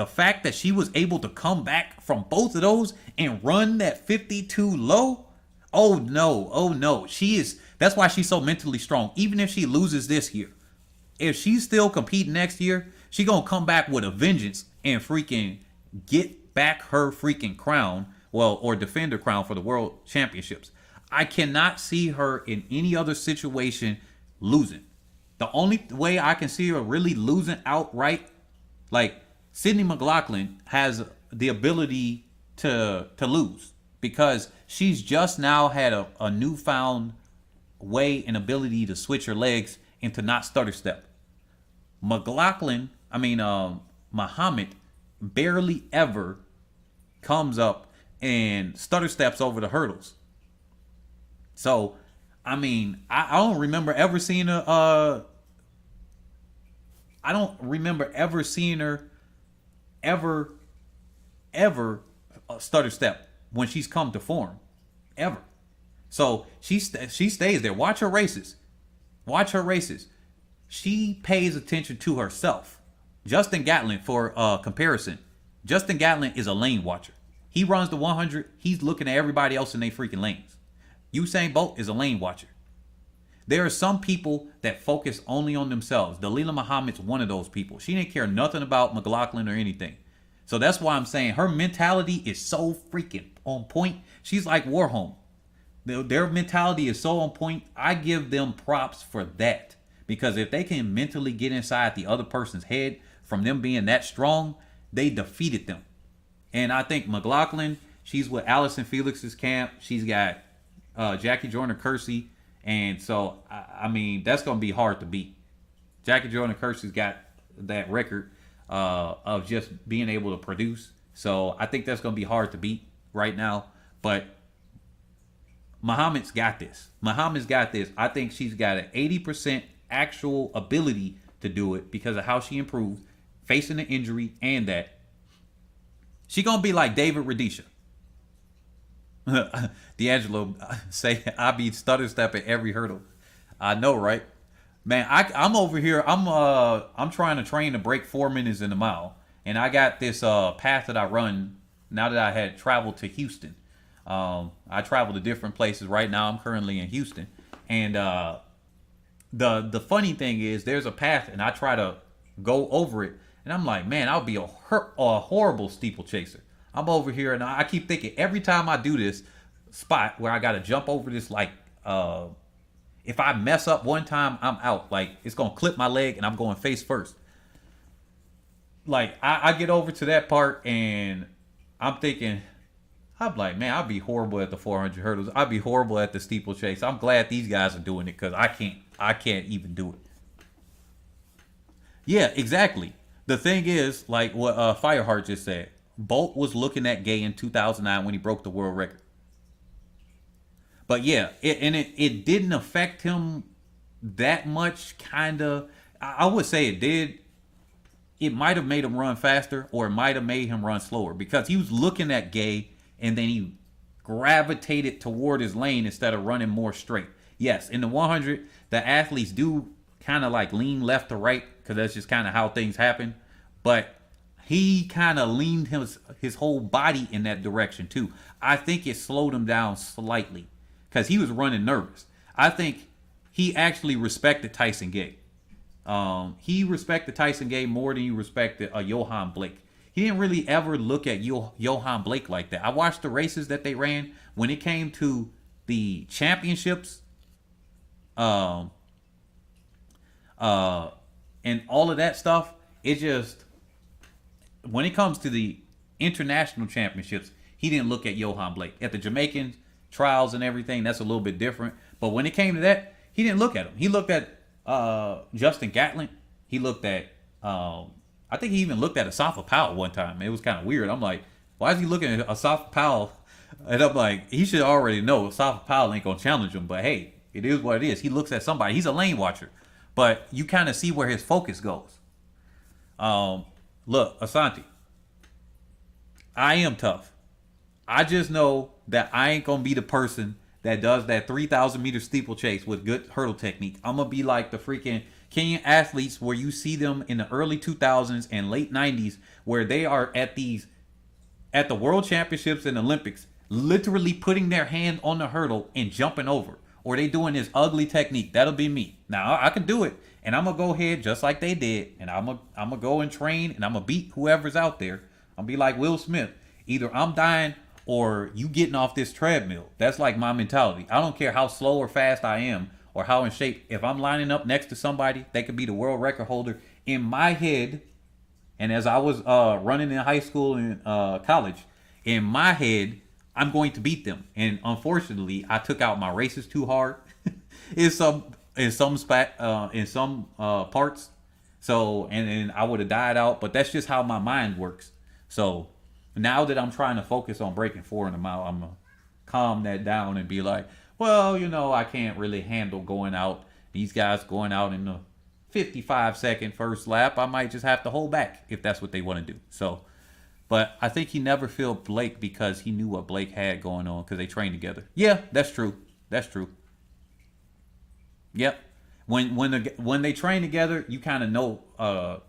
[SPEAKER 1] fact that she was able to come back from both of those and run that 52 low. Oh no, she is. That's why she's so mentally strong. Even if she loses this year, if she's still competing next year, she gonna come back with a vengeance and freaking get back her freaking crown. Well, or defend her crown for the world championships. I cannot see her in any other situation losing. The only way I can see her really losing outright, like Sydney McLaughlin has the ability to lose because she's just now had a newfound way and ability to switch her legs and to not stutter step. Muhammad barely ever comes up and stutter steps over the hurdles. So, I mean, I don't remember ever seeing her. I don't remember ever seeing her ever stutter step when she's come to form, ever. So she stays there. Watch her races. Watch her races. She pays attention to herself. Justin Gatlin, for comparison, Justin Gatlin is a lane watcher. He runs the 100. He's looking at everybody else in their freaking lanes. Usain Bolt is a lane watcher. There are some people that focus only on themselves. Dalilah Muhammad's one of those people. She didn't care nothing about McLaughlin or anything. So that's why I'm saying her mentality is so freaking on point. She's like Warholm. Their mentality is so on point. I give them props for that. Because if they can mentally get inside the other person's head from them being that strong, they defeated them. And I think McLaughlin, she's with Allison Felix's camp. She's got Jackie Joyner-Kersee. And so, I mean, that's going to be hard to beat. Jackie Joyner-Kersee's got that record of just being able to produce. So I think that's going to be hard to beat right now. But Muhammad's got this. Muhammad's got this. I think she's got an 80% actual ability to do it because of how she improved, facing the injury and that. She going to be like David Rudisha. D'Angelo say I be stutter stepping every hurdle. I know, right? Man, I'm over here. I'm trying to train to break 4 minutes in a mile, and I got this path that I run now that I had traveled to Houston. I travel to different places. Right now, I'm currently in Houston, and the funny thing is, there's a path, and I try to go over it, and I'm like, man, I'll be a horrible steeplechaser. I'm over here, and I keep thinking every time I do this spot where I got to jump over this, like, if I mess up one time, I'm out. Like, it's going to clip my leg, and I'm going face first. Like, I get over to that part, and I'm thinking, I'm like, man, I'll be horrible at the 400 hurdles. I'll be horrible at the steeplechase. I'm glad these guys are doing it because I can't even do it. Yeah, exactly. The thing is, like what Fireheart just said, Bolt was looking at Gay in 2009 when he broke the world record. But yeah, it didn't affect him that much, kind of. I would say it did. it might have made him run faster or it might have made him run slower because he was looking at Gay and then he gravitated toward his lane instead of running more straight. Yes, in the 100, the athletes do kind of like lean left to right because that's just kind of how things happen. But he kind of leaned his whole body in that direction too. I think it slowed him down slightly because he was running nervous. I think he actually respected Tyson Gay. He respected Tyson Gay more than he respected Johan Blake. He didn't really ever look at Johan Blake like that. I watched the races that they ran when it came to the championships, um, and all of that stuff. It just when it comes to the international championships, he didn't look at Johan Blake. At the Jamaican trials and everything, that's a little bit different. But when it came to that, he didn't look at him. He looked at Justin Gatlin. He looked at I think he even looked at Asafa Powell one time. It was kind of weird. I'm like, why is he looking at Asafa Powell? And I'm like, he should already know Asafa Powell ain't gonna challenge him. But hey, it is what it is. He looks at somebody. He's a lane watcher. But you kind of see where his focus goes. Look, Asante, I am tough. I just know that I ain't gonna be the person that does that 3,000 meter steeplechase with good hurdle technique. I'm gonna be like the freaking Kenyan athletes where you see them in the early 2000s and late 90s, where they are at the World Championships and Olympics, literally putting their hand on the hurdle and jumping over, or they doing this ugly technique. That'll be me. Now I can do it, and I'm gonna go ahead just like they did, and I'm gonna go and train, and I'm gonna beat whoever's out there. I'm gonna be like Will Smith. Either I'm dying or you getting off this treadmill. That's like my mentality. I don't care how slow or fast I am or how in shape. If I'm lining up next to somebody, they could be the world record holder. In my head, and as I was running in high school and college, in my head, I'm going to beat them. And unfortunately, I took out my races too hard in some parts. So and I would have died out. But that's just how my mind works. So now that I'm trying to focus on breaking 4 in the mile, I'm going to calm that down and be like, well, I can't really handle going out. These guys going out in the 55-second first lap. I might just have to hold back if that's what they want to do. So, but I think he never felt Blake because he knew what Blake had going on because they trained together. Yeah, that's true. That's true. Yep. When they train together, you kind of know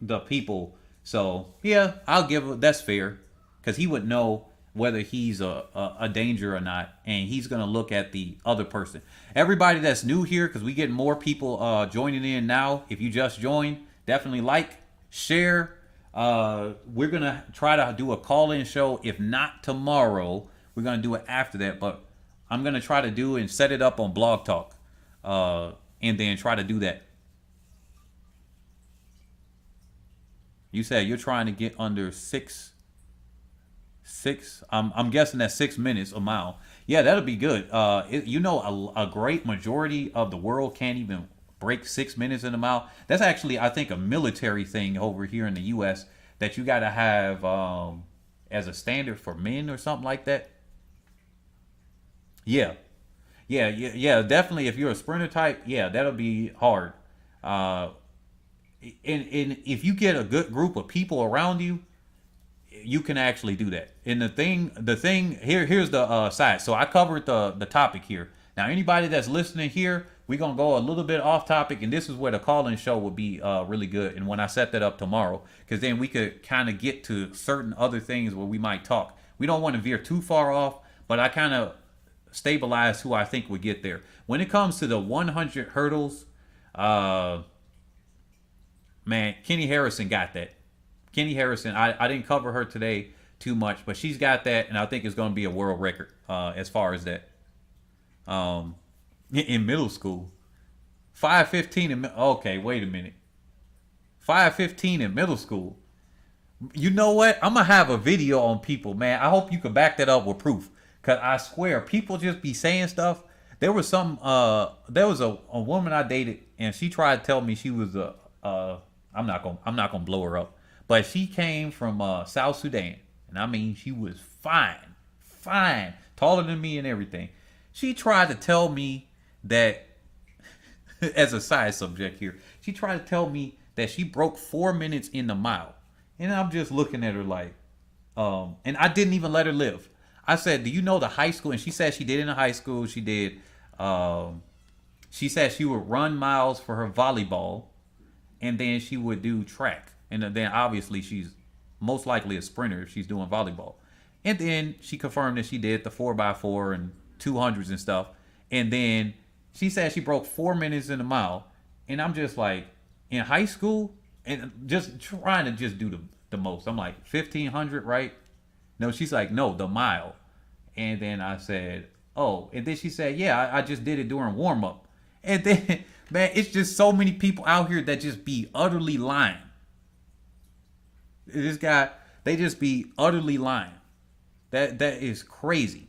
[SPEAKER 1] the people. So yeah, I'll give that's fair. Because he would know whether he's a danger or not, and he's gonna look at the other person. Everybody that's new here, because we get more people joining in now. If you just joined, definitely like, share. We're gonna try to do a call-in show. If not tomorrow, we're gonna do it after that. But I'm gonna try to do and set it up on Blog Talk, and then try to do that. You said you're trying to get under six. I'm guessing that's 6 minutes a mile. Yeah, that'll be good. A great majority of the world can't even break 6 minutes in a mile. That's actually, I think, a military thing over here in the U.S. that you got to have as a standard for men or something like that. Yeah, definitely. If you're a sprinter type, yeah, that'll be hard. And if you get a good group of people around you, you can actually do that. And the thing here's the side. So I covered the topic here. Now anybody that's listening here, we're gonna go a little bit off topic, and this is where the call-in show would be really good. And when I set that up tomorrow, because then we could kind of get to certain other things where we might talk. We don't want to veer too far off, but I kind of stabilize who I think would get there. When it comes to the 100 hurdles, man, Kenny Harrison got that. Kenny Harrison, I didn't cover her today too much, but she's got that, and I think it's going to be a world record as far as that. In middle school, 5:15 okay, wait a minute, 5:15 in middle school. You know what? I'm gonna have a video on people, man. I hope you can back that up with proof, cause I swear people just be saying stuff. There was a woman I dated, and she tried to tell me she was I'm not gonna blow her up. But she came from South Sudan. And I mean, she was fine, taller than me and everything. She tried to tell me that, as a side subject here, she tried to tell me that she broke 4 minutes in the mile. And I'm just looking at her like, and I didn't even let her live. I said, "Do you know the high school?" And she said she did in the high school. She did. She said she would run miles for her volleyball, and then she would do track. And then obviously she's most likely a sprinter if she's doing volleyball. And then she confirmed that she did the 4x4 and 200s and stuff. And then she said she broke 4 minutes in a mile. And I'm just like, in high school, and just trying to just do the most. I'm like, 1500, right? No, she's like, no, the mile. And then I said, oh. And then she said, yeah, I just did it during warm up. And then, man, it's just so many people out here that just be utterly lying. This guy, they just be utterly lying. That is crazy.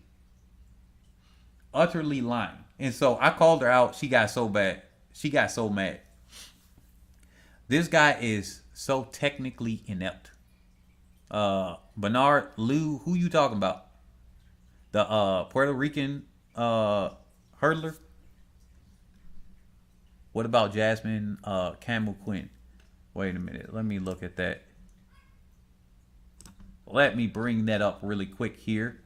[SPEAKER 1] Utterly lying. And so I called her out. She got so bad. She got so mad. This guy is so technically inept. Bernard Liu, who you talking about? The Puerto Rican hurdler? What about Jasmine Camel Quinn? Wait a minute. Let me look at that. Let me bring that up really quick here.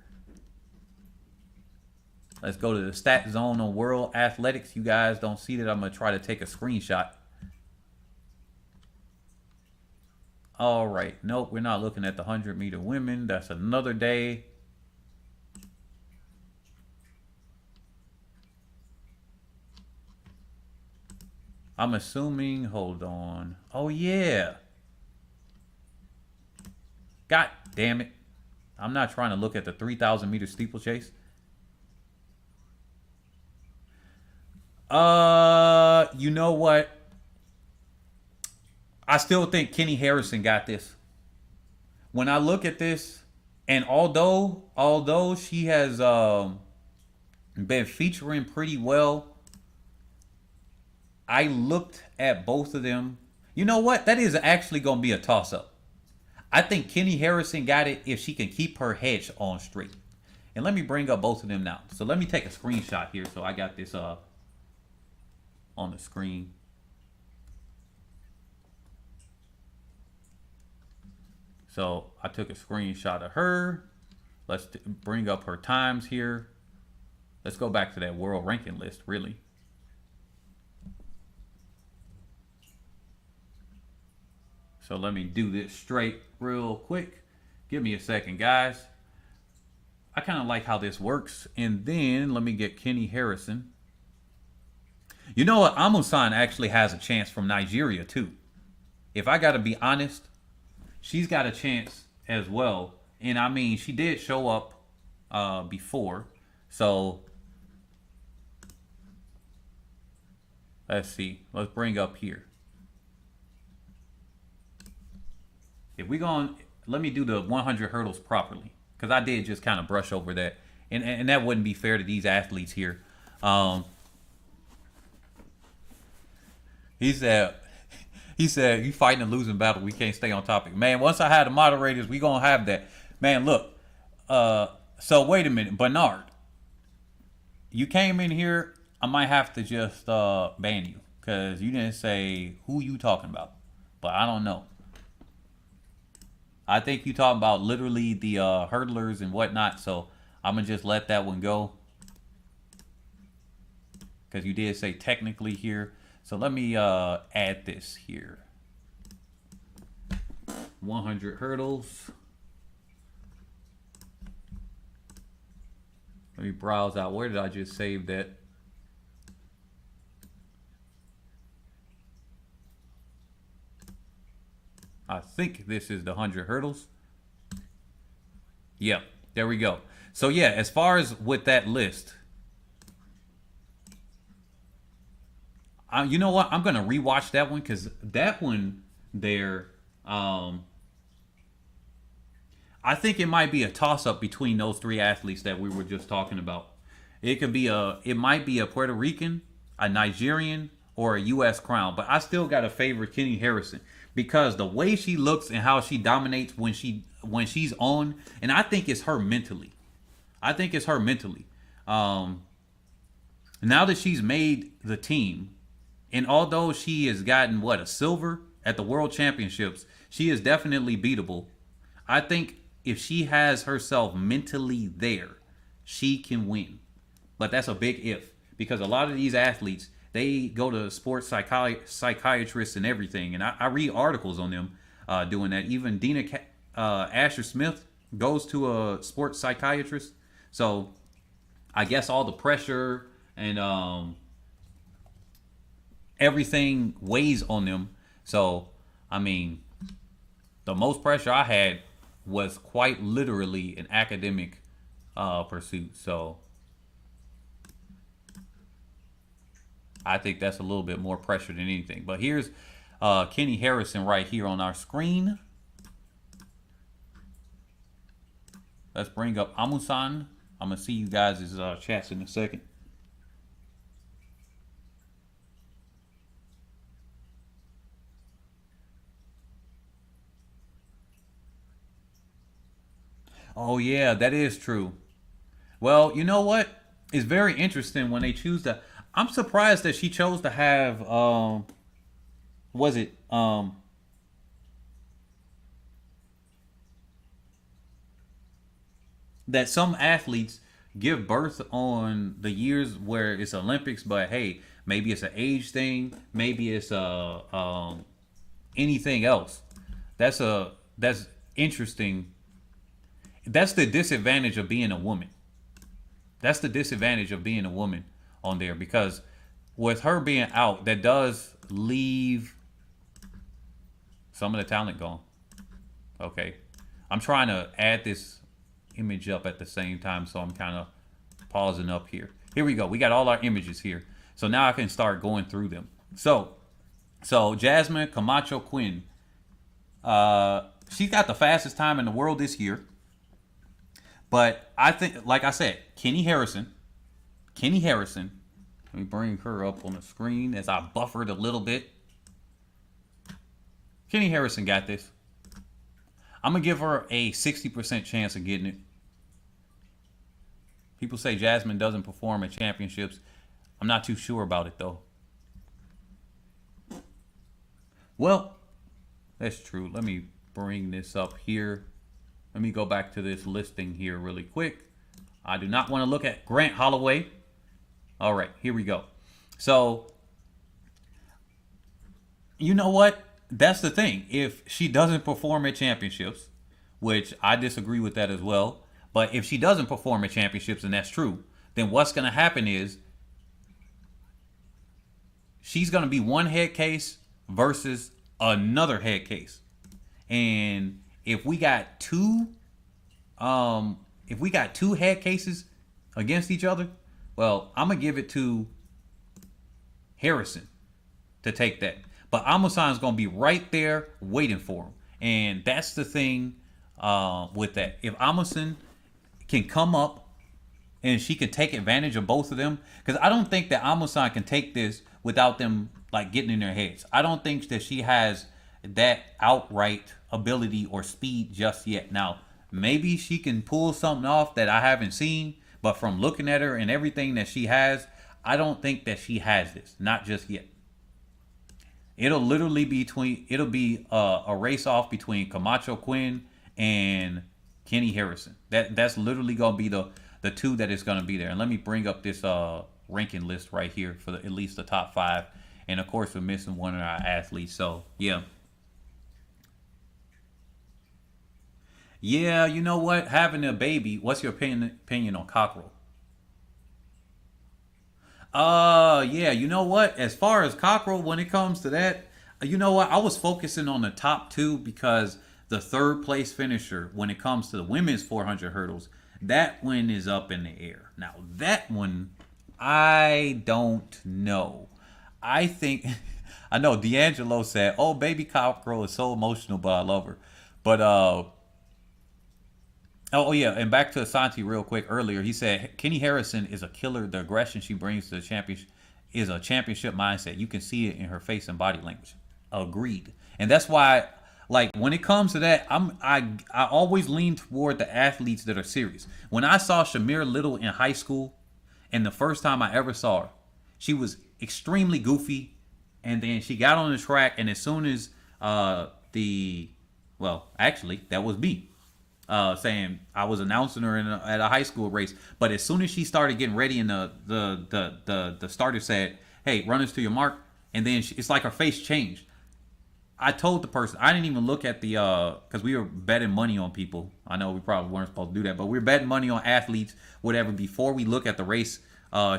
[SPEAKER 1] Let's go to the stat zone on World Athletics. You guys don't see that. I'm going to try to take a screenshot. All right. Nope, we're not looking at the 100-meter women. That's another day. I'm assuming, hold on. Oh, yeah. God damn it. I'm not trying to look at the 3,000-meter steeplechase. You know what? I still think Kenny Harrison got this. When I look at this, and although she has been featuring pretty well, I looked at both of them. You know what? That is actually going to be a toss-up. I think Kenny Harrison got it if she can keep her head on straight. And let me bring up both of them now. So let me take a screenshot here. So I got this on the screen. So I took a screenshot of her. Let's bring up her times here. Let's go back to that world ranking list, really. So let me do this straight real quick. Give me a second, guys. I kind of like how this works. And then let me get Kenny Harrison. You know what? Amusan actually has a chance from Nigeria, too. If I got to be honest, she's got a chance as well. And I mean, she did show up before. So let's see. Let's bring up here. If we going, let me do the 100 hurdles properly, because I did just kind of brush over that, and that wouldn't be fair to these athletes here. He said, you fighting a losing battle. We can't stay on topic, man. Once I had the moderators, we gonna have that, man. Look, so wait a minute, Bernard, you came in here. I might have to just ban you because you didn't say who you talking about, but I don't know. I think you talking about literally the hurdlers and whatnot, so I'm going to just let that one go. Because you did say technically here. So let me add this here. 100 hurdles. Let me browse out. Where did I just save that? I think this is the 100 hurdles. Yeah, there we go. So yeah, as far as with that list, you know what? I'm gonna rewatch that one because that one there, I think it might be a toss-up between those three athletes that we were just talking about. It might be a Puerto Rican, a Nigerian, or a U.S. crown, but I still got to favor Kenny Harrison. Because the way she looks and how she dominates when she's on, and I think it's her mentally. Now that she's made the team, and although she has gotten a silver at the World Championships, she is definitely beatable. I think if she has herself mentally there, she can win. But that's a big if, because a lot of these athletes, they go to sports psychiatrists and everything, and I read articles on them doing that. Even Asher Smith goes to a sports psychiatrist. So I guess all the pressure and everything weighs on them. So I mean, the most pressure I had was quite literally an academic pursuit. So I think that's a little bit more pressure than anything. But here's Kenny Harrison right here on our screen. Let's bring up Amusan. I'm going to see you guys' chats in a second. Oh, yeah, that is true. Well, you know what? It's very interesting when they choose to. I'm surprised that she chose to have. Was it that some athletes give birth on the years where it's Olympics, but hey, maybe it's an age thing, maybe it's anything else. That's interesting. That's the disadvantage of being a woman. That's the disadvantage of being a woman on there, because with her being out, that does leave some of the talent gone. Okay. I'm trying to add this image up at the same time, so I'm kind of pausing up here. Here we go. We got all our images here. So now I can start going through them. So Jasmine Camacho Quinn, she's got the fastest time in the world this year. But I think, like I said, Kenny Harrison. Let me bring her up on the screen as I buffered a little bit. Kenny Harrison got this. I'm going to give her a 60% chance of getting it. People say Jasmine doesn't perform at championships. I'm not too sure about it, though. Well, that's true. Let me bring this up here. Let me go back to this listing here really quick. I do not want to look at Grant Holloway. All right, here we go. So, you know what? That's the thing. If she doesn't perform at championships, which I disagree with that as well, but if she doesn't perform at championships, and that's true, then what's going to happen is she's going to be one head case versus another head case. And if we got two head cases against each other, well, I'm gonna give it to Harrison to take that. But Amusan's gonna be right there waiting for him, and that's the thing with that. If Amusan can come up and she can take advantage of both of them, because I don't think that Amusan can take this without them like getting in their heads. I don't think that she has that outright ability or speed just yet. Now, maybe she can pull something off that I haven't seen, but from looking at her and everything that she has, I don't think that she has this. Not just yet. It'll literally be a race off between Camacho Quinn and Kenny Harrison. That's literally gonna be the two that is gonna be there. And let me bring up this ranking list right here for at least the top 5. And of course, we're missing one of our athletes. So yeah. Yeah, you know what? Having a baby. What's your opinion on Cockrell? Yeah, you know what? As far as Cockrell, when it comes to that, you know what? I was focusing on the top 2 because the third place finisher, when it comes to the women's 400 hurdles, that one is up in the air. Now, that one, I don't know. I think, I know D'Angelo said, oh, baby Cockrell is so emotional, but I love her. But, oh yeah, and back to Asante real quick earlier. He said Kenny Harrison is a killer. The aggression she brings to the championship is a championship mindset. You can see it in her face and body language. Agreed. And that's why, like, when it comes to that, I always lean toward the athletes that are serious. When I saw Shamir Little in high school, and the first time I ever saw her, she was extremely goofy, and then she got on the track, and as soon as the well, actually, that was me. Saying I was announcing her at a high school race, but as soon as she started getting ready, and the starter said, "Hey, runners to your mark," and then it's like her face changed. I told the person, I didn't even look at the because we were betting money on people. I know we probably weren't supposed to do that, but we were betting money on athletes, whatever, before we look at the race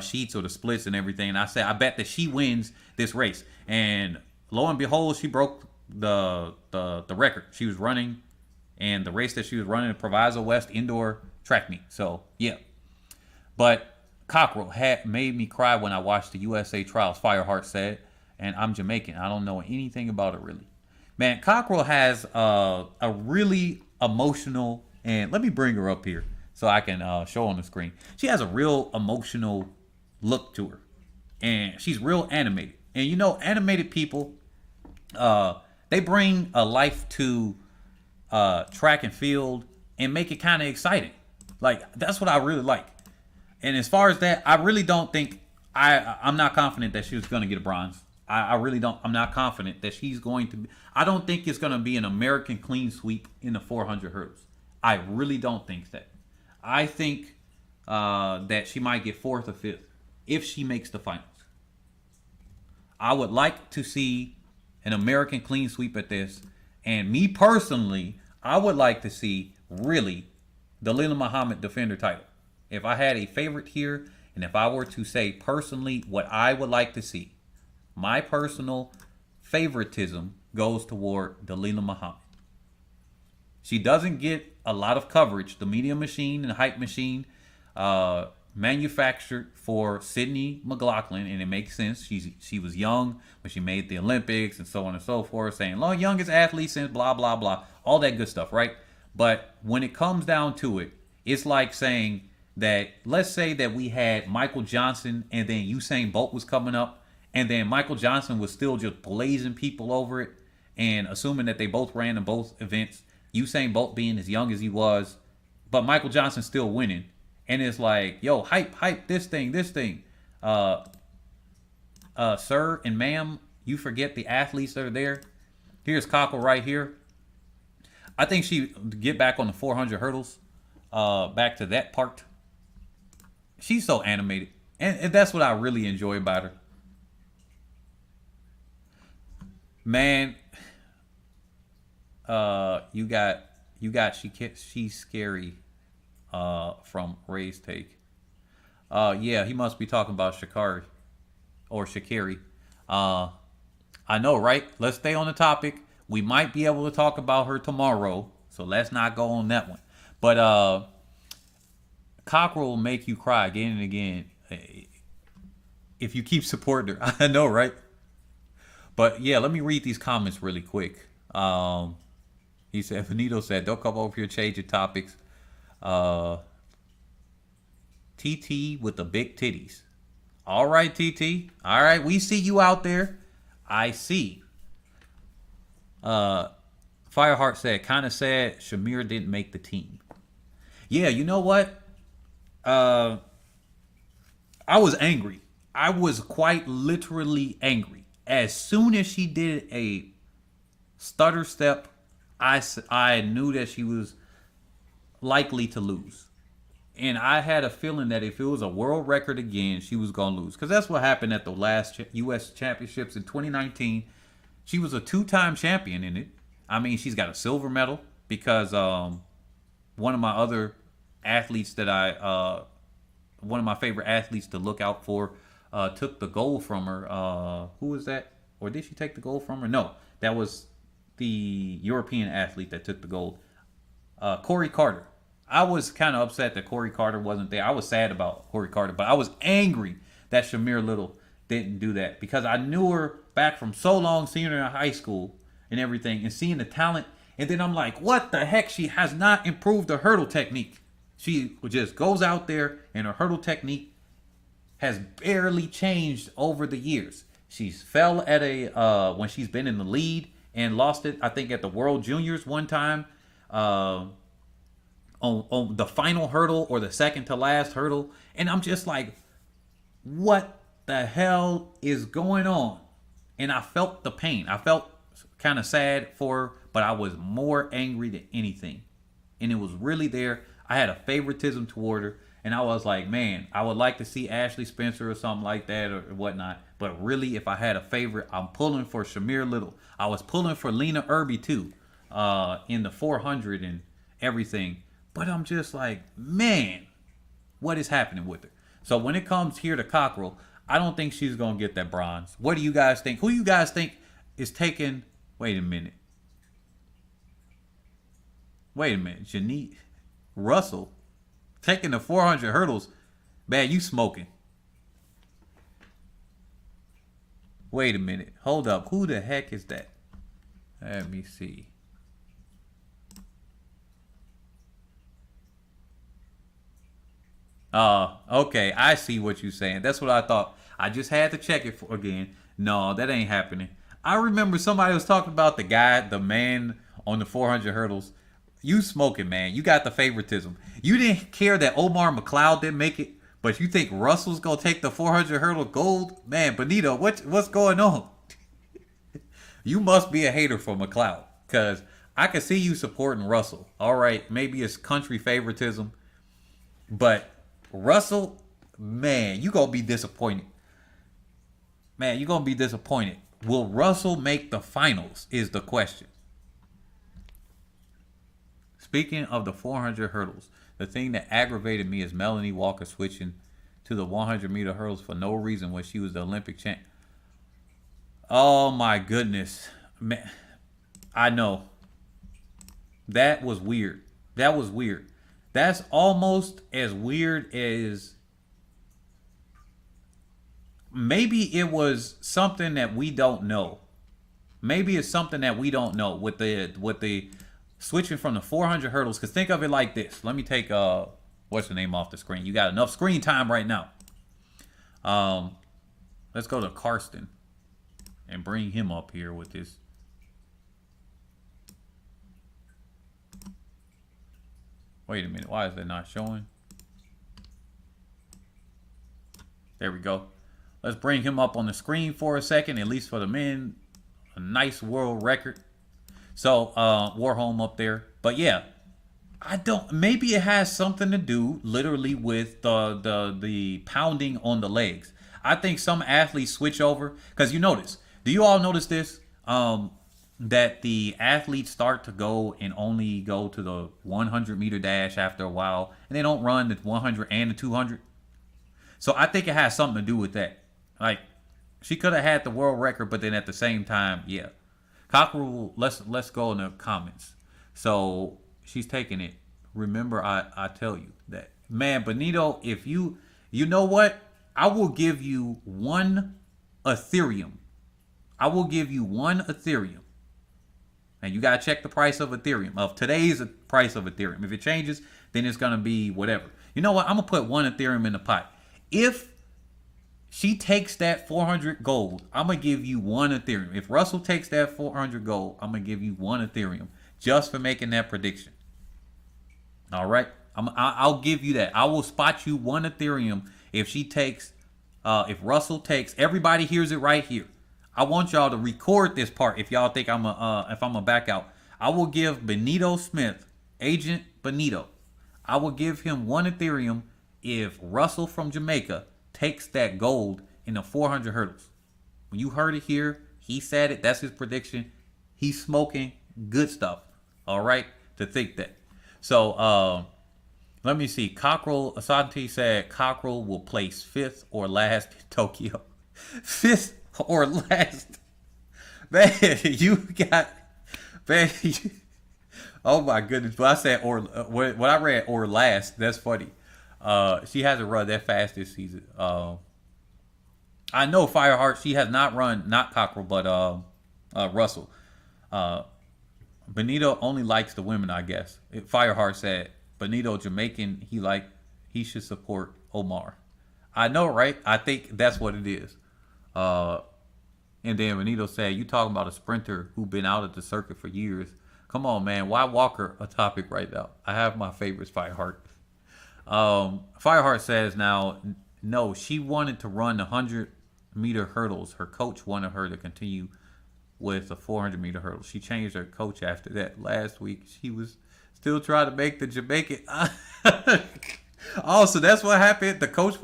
[SPEAKER 1] sheets or the splits and everything. And I said, I bet that she wins this race. And lo and behold, she broke the record. She was running, and the race that she was running, the Proviso West indoor track meet. So yeah, but Cockrell had made me cry when I watched the USA trials. Fireheart said, and I'm Jamaican. I don't know anything about it really. Man, Cockrell has a really emotional, and let me bring her up here so I can show on the screen. She has a real emotional look to her, and she's real animated. And you know, animated people, they bring a life to track and field and make it kind of exciting. Like that's what I really like. And as far as that, I really don't think I'm not confident that she was going to get a bronze. I really don't. I'm not confident that she's going to be. I don't think it's going to be an American clean sweep in the 400 hurdles. I really don't think that. I think that she might get fourth or fifth if she makes the finals. I would like to see an American clean sweep at this. And me personally, I would like to see really the Lila Muhammad defender title. If I had a favorite here, and if I were to say personally what I would like to see, my personal favoritism goes toward Dalila Muhammad. She doesn't get a lot of coverage. The media machine and hype machine manufactured for Sydney McLaughlin, and it makes sense. She was young when she made the Olympics and so on and so forth, saying youngest athlete since blah blah blah, all that good stuff, right? But when it comes down to it, it's like saying that, let's say that we had Michael Johnson and then Usain Bolt was coming up, and then Michael Johnson was still just blazing people over it, and assuming that they both ran in both events, Usain Bolt being as young as he was, but Michael Johnson still winning. And it's like, yo, hype this thing. Sir and ma'am, you forget the athletes that are there. Here's Cockle right here. I think she get back on the 400 hurdles, back to that part. She's so animated, and that's what I really enjoy about her. Man, you got she's scary from Ray's take. Yeah, he must be talking about Shakari or Shakiri. I know, right? Let's stay on the topic. We might be able to talk about her tomorrow, so let's not go on that one. But Cockrell will make you cry again and again if you keep supporting her. I know, right? But yeah, let me read these comments really quick. He said, Benito said, don't come over here changing topics. TT with the big titties. All right, TT. All right, we see you out there. I see. Fireheart said, kind of sad Shamir didn't make the team. Yeah, you know what? I was angry. I was quite literally angry. As soon as she did a stutter step, I knew that she was likely to lose. And I had a feeling that if it was a world record again, she was going to lose. Because that's what happened at the last U.S. Championships in 2019. She was a two-time champion in it. I mean, she's got a silver medal because one of my other athletes that one of my favorite athletes to look out for, took the gold from her. Who was that? Or did she take the gold from her? No, that was the European athlete that took the gold. Corey Carter. I was kind of upset that Corey Carter wasn't there. I was sad about Corey Carter, but I was angry that Shamir Little didn't do that because I knew her back from so long, seeing her in high school and everything, and seeing the talent. And then I'm like, what the heck? She has not improved her hurdle technique. She just goes out there, and her hurdle technique has barely changed over the years. She's fell at when she's been in the lead and lost it, I think, at the World Juniors one time. On the final hurdle or the second to last hurdle. And I'm just like, what the hell is going on? And I felt the pain. I felt kind of sad for her, but I was more angry than anything. And it was really there. I had a favoritism toward her. And I was like, man, I would like to see Ashley Spencer or something like that or whatnot. But really, if I had a favorite, I'm pulling for Shamir Little. I was pulling for Lena Irby too, in the 400 and everything. But I'm just like, man, what is happening with her? So when it comes here to Cockrell, I don't think she's gonna get that bronze. What do you guys think? Who you guys think is taking? Wait a minute. Wait a minute. Janice Russell taking the 400 hurdles. Man, you smoking. Wait a minute. Hold up. Who the heck is that? Let me see. Okay. I see what you're saying. That's what I thought. I just had to check it for again. No, that ain't happening. I remember somebody was talking about the guy, the man on the 400 hurdles. You smoking, man. You got the favoritism. You didn't care that Omar McLeod didn't make it, but you think Russell's gonna take the 400 hurdle gold? Man, Benito, what's going on? You must be a hater for McLeod, cause I can see you supporting Russell. All right, maybe it's country favoritism, but Russell, man, you gonna be disappointed. Man, you gonna be disappointed. Will Russell make the finals? Is the question. Speaking of the 400 hurdles, the thing that aggravated me is Melanie Walker switching to the 100-meter hurdles for no reason when she was the Olympic champ. Oh my goodness. Man, I know. That was weird. That was weird. That's almost as weird as maybe it was something that we don't know. Maybe it's something that we don't know with the switching from the 400 hurdles. Because think of it like this. Let me take what's the name off the screen. You got enough screen time right now. Let's go to Karsten and bring him up here with this. Wait a minute. Why is that not showing? There we go. Let's bring him up on the screen for a second, at least for the men. A nice world record. So, Warholm up there. But yeah, I don't, maybe it has something to do literally with the pounding on the legs. I think some athletes switch over because you notice. Do you all notice this? That the athletes start to go and only go to the 100-meter dash after a while, and they don't run the 100 and the 200. So I think it has something to do with that. Like, she could have had the world record, but then at the same time, yeah. Cockrell, let's go in the comments. So she's taking it. Remember, I tell you that, man, Benito. If you know what, I will give you one Ethereum. I will give you one Ethereum. And you gotta check the price of Ethereum, of today's price of Ethereum. If it changes, then it's gonna be whatever. You know what? I'm gonna put one Ethereum in the pot. If she takes that 400 gold, I'm going to give you one Ethereum. If Russell takes that 400 gold, I'm going to give you one Ethereum just for making that prediction. All right? I'll give you that. I will spot you one Ethereum if she takes, if Russell takes, everybody hears it right here. I want y'all to record this part if y'all think if I'm going to back out. I will give Benito Smith, Agent Benito, I will give him one Ethereum if Russell from Jamaica takes that gold in the 400 hurdles. When you heard it here, he said it. That's his prediction. He's smoking good stuff. All right, to think that. So let me see. Cockrell Asante said Cockrell will place 5th or last in Tokyo. 5th or last. Man, you got man. Oh my goodness! But I said or when I read or last. That's funny. She hasn't run that fast this season. I know Fireheart. She has not run, not Cockrell, but Russell. Benito only likes the women, I guess. Fireheart said Benito Jamaican. He should support Omar. I know, right? I think that's what it is. And then Benito said, "You talking about a sprinter who been out at the circuit for years? Come on, man. Why Walker a topic right now? I have my favorites, Fireheart." Fireheart says now, no, she wanted to run the 100-meter hurdles. Her coach wanted her to continue with a 400-meter hurdle. She changed her coach after that. Last week, she was still trying to make the Jamaican. Oh, so that's what happened. The coach,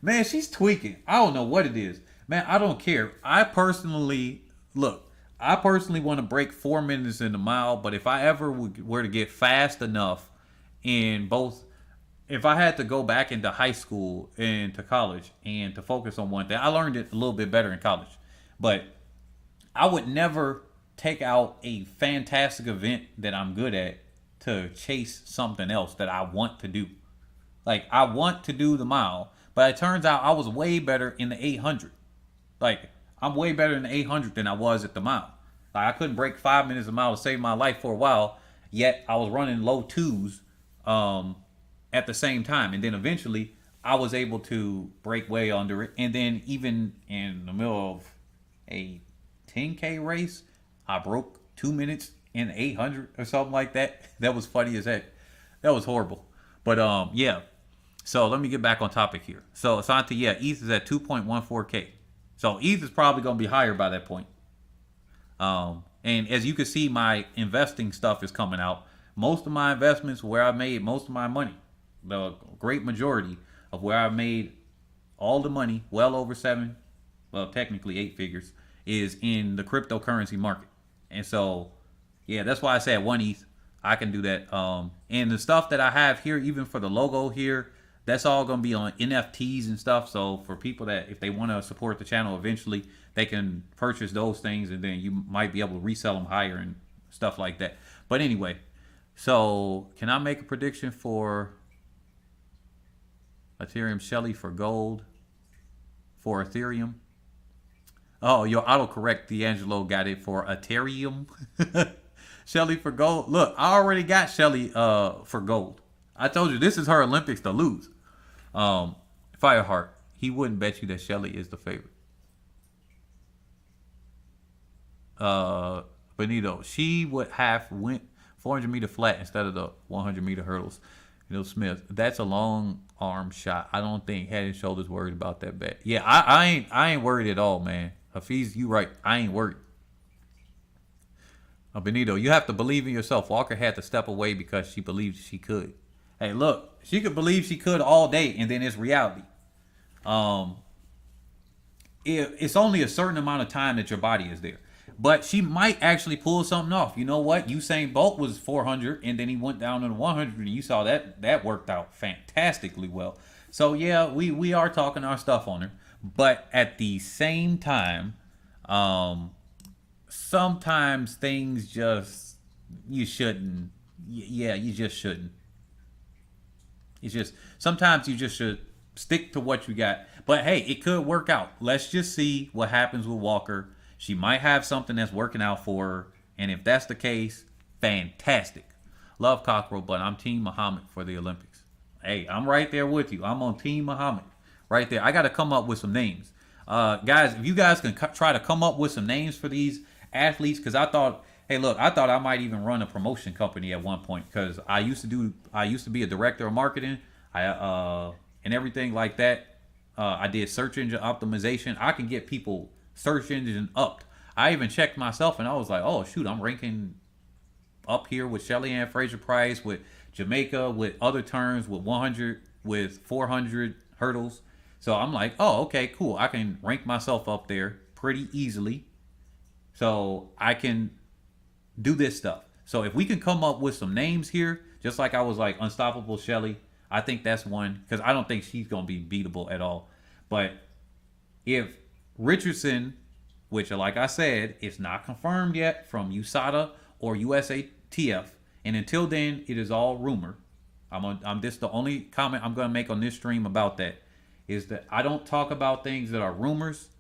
[SPEAKER 1] man, she's tweaking. I don't know what it is. Man, I don't care. I personally want to break 4 minutes in the mile, but if I ever were to get fast enough in both, if I had to go back into high school and to college and to focus on one thing, I learned it a little bit better in college. But I would never take out a fantastic event that I'm good at to chase something else that I want to do. Like, I want to do the mile, but it turns out I was way better in the 800. Like, I'm way better in the 800 than I was at the mile. Like, I couldn't break 5 minutes a mile to save my life for a while, yet I was running low twos at the same time. And then eventually I was able to break way under it. And then even in the middle of a 10K race, I broke 2 minutes in 800 or something like that. That was funny as heck. That was horrible. But yeah. So let me get back on topic here. So Asante, yeah, ETH is at 2.14K. So ETH is probably going to be higher by that point. And as you can see, my investing stuff is coming out. Most of my investments, where I made most of my money, the great majority of where I made all the money, well over technically 8 figures, is in the cryptocurrency market. And so, yeah, that's why I said 1 ETH. I can do that. And the stuff that I have here, even for the logo here, that's all going to be on NFTs and stuff. So for people that, if they want to support the channel eventually, they can purchase those things, and then you might be able to resell them higher and stuff like that. But anyway, so can I make a prediction for Ethereum Shelly for gold for Ethereum? Oh, your autocorrect D'Angelo got it for Ethereum. Shelly for gold. Look, I already got Shelly for gold. I told you this is her Olympics to lose. Fireheart, he wouldn't bet you that Shelly is the favorite. Benito, she would have went 400-meter flat instead of the 100-meter hurdles. You know, Smith, that's a long arm shot. I don't think Head and Shoulders worried about that bet. Yeah, I ain't worried at all, man. Hafiz, you right. I ain't worried. Benito, you have to believe in yourself. Walker had to step away because she believed she could. Hey, look, she could believe she could all day, and then it's reality. It's only a certain amount of time that your body is there. But she might actually pull something off. You know what? Usain Bolt was 400, and then he went down to the 100, and you saw that worked out fantastically well. So, yeah, we are talking our stuff on her. But at the same time, sometimes things just, you shouldn't. Yeah, you just shouldn't. It's just, sometimes you just should stick to what you got. But, hey, it could work out. Let's just see what happens with Walker. She might have something that's working out for her. And if that's the case, fantastic. Love Cockrell, but I'm Team Muhammad for the Olympics. Hey, I'm right there with you. I'm on Team Muhammad. Right there. I got to come up with some names. Guys, if you guys can try to come up with some names for these athletes, because I thought I might even run a promotion company at one point, because I used to be a director of marketing, and everything like that. I did search engine optimization. I can get people search engine upped. I even checked myself, and I was like, oh shoot, I'm ranking up here with Shelly Ann Fraser Price, with Jamaica, with other terms, with 100, with 400 hurdles. So I'm like, oh, okay, cool. I can rank myself up there pretty easily. So I can do this stuff. So if we can come up with some names here, just like I was like Unstoppable Shelly, I think that's one, because I don't think she's going to be beatable at all. But if Richardson, which like I said, it's not confirmed yet from USADA or USATF, and until then, it is all rumor. I'm this the only comment I'm going to make on this stream about that is that I don't talk about things that are rumors.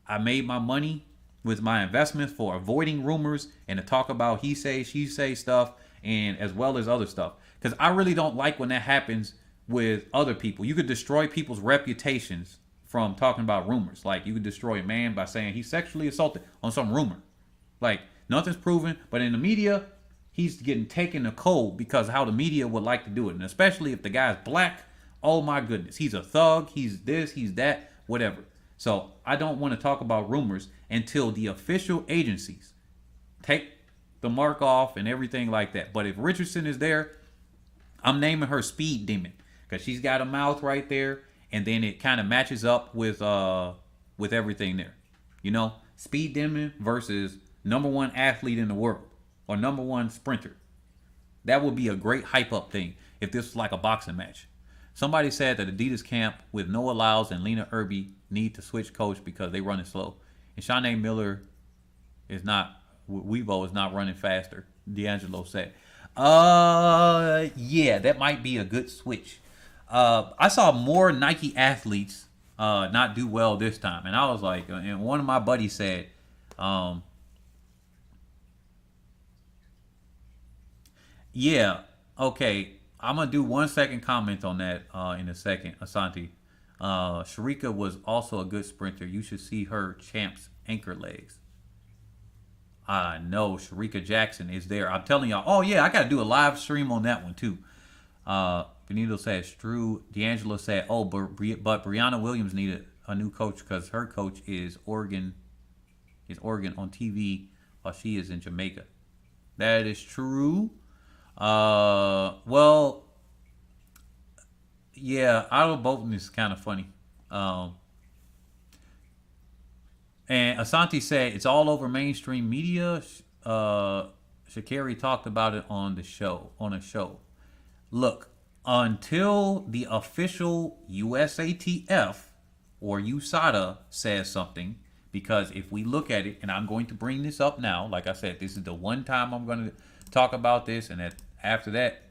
[SPEAKER 1] I made my money with my investments for avoiding rumors and to talk about he say, she say stuff, and as well as other stuff. Because I really don't like when that happens with other people. You could destroy people's reputations from talking about rumors. Like, you could destroy a man by saying he sexually assaulted on some rumor. Like, nothing's proven, but in the media, he's getting taken to cold because how the media would like to do it. And especially if the guy's black, oh my goodness, he's a thug, he's this, he's that, whatever. So I don't want to talk about rumors until the official agencies take the mark off and everything like that. But if Richardson is there, I'm naming her Speed Demon because she's got a mouth right there, and then it kind of matches up with everything there. You know, Speed Demon versus number one athlete in the world or number one sprinter. That would be a great hype up thing if this was like a boxing match. Somebody said that Adidas camp with Noah Lyles and Lena Irby need to switch coach because they running slow. And Shanae Miller is not, Weibo is not running faster, D'Angelo said. Yeah, that might be a good switch. I saw more Nike athletes not do well this time. And I was like, and one of my buddies said, yeah, okay. I'm gonna do 1 second comment on that in a second, Asante. Sharika was also a good sprinter. You should see her champs anchor legs. I know Sharika Jackson is there. I'm telling y'all. Oh yeah, I gotta do a live stream on that one too. Benito says Drew. D'Angelo said, oh, but Brianna Williams needed a new coach because her coach is Oregon on TV while she is in Jamaica. That is true. Well, yeah, out of both of them is kind of funny. And Asante said it's all over mainstream media. Shakari talked about it on a show. Look, until the official USATF or USADA says something, because if we look at it, and I'm going to bring this up now, like I said, this is the one time I'm going to talk about this, and after that,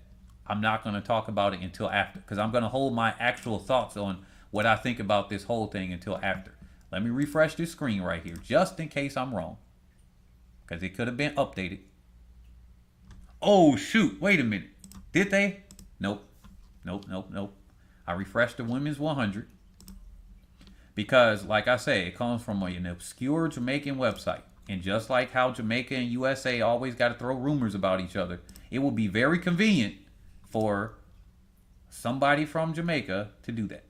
[SPEAKER 1] I'm not going to talk about it until after, because I'm going to hold my actual thoughts on what I think about this whole thing until after. Let me refresh this screen right here, just in case I'm wrong, because it could have been updated. Oh, shoot. Wait a minute. Did they? Nope. I refreshed the women's 100 because, like I say, it comes from an obscure Jamaican website. And just like how Jamaica and USA always got to throw rumors about each other, it will be very convenient for somebody from Jamaica to do that.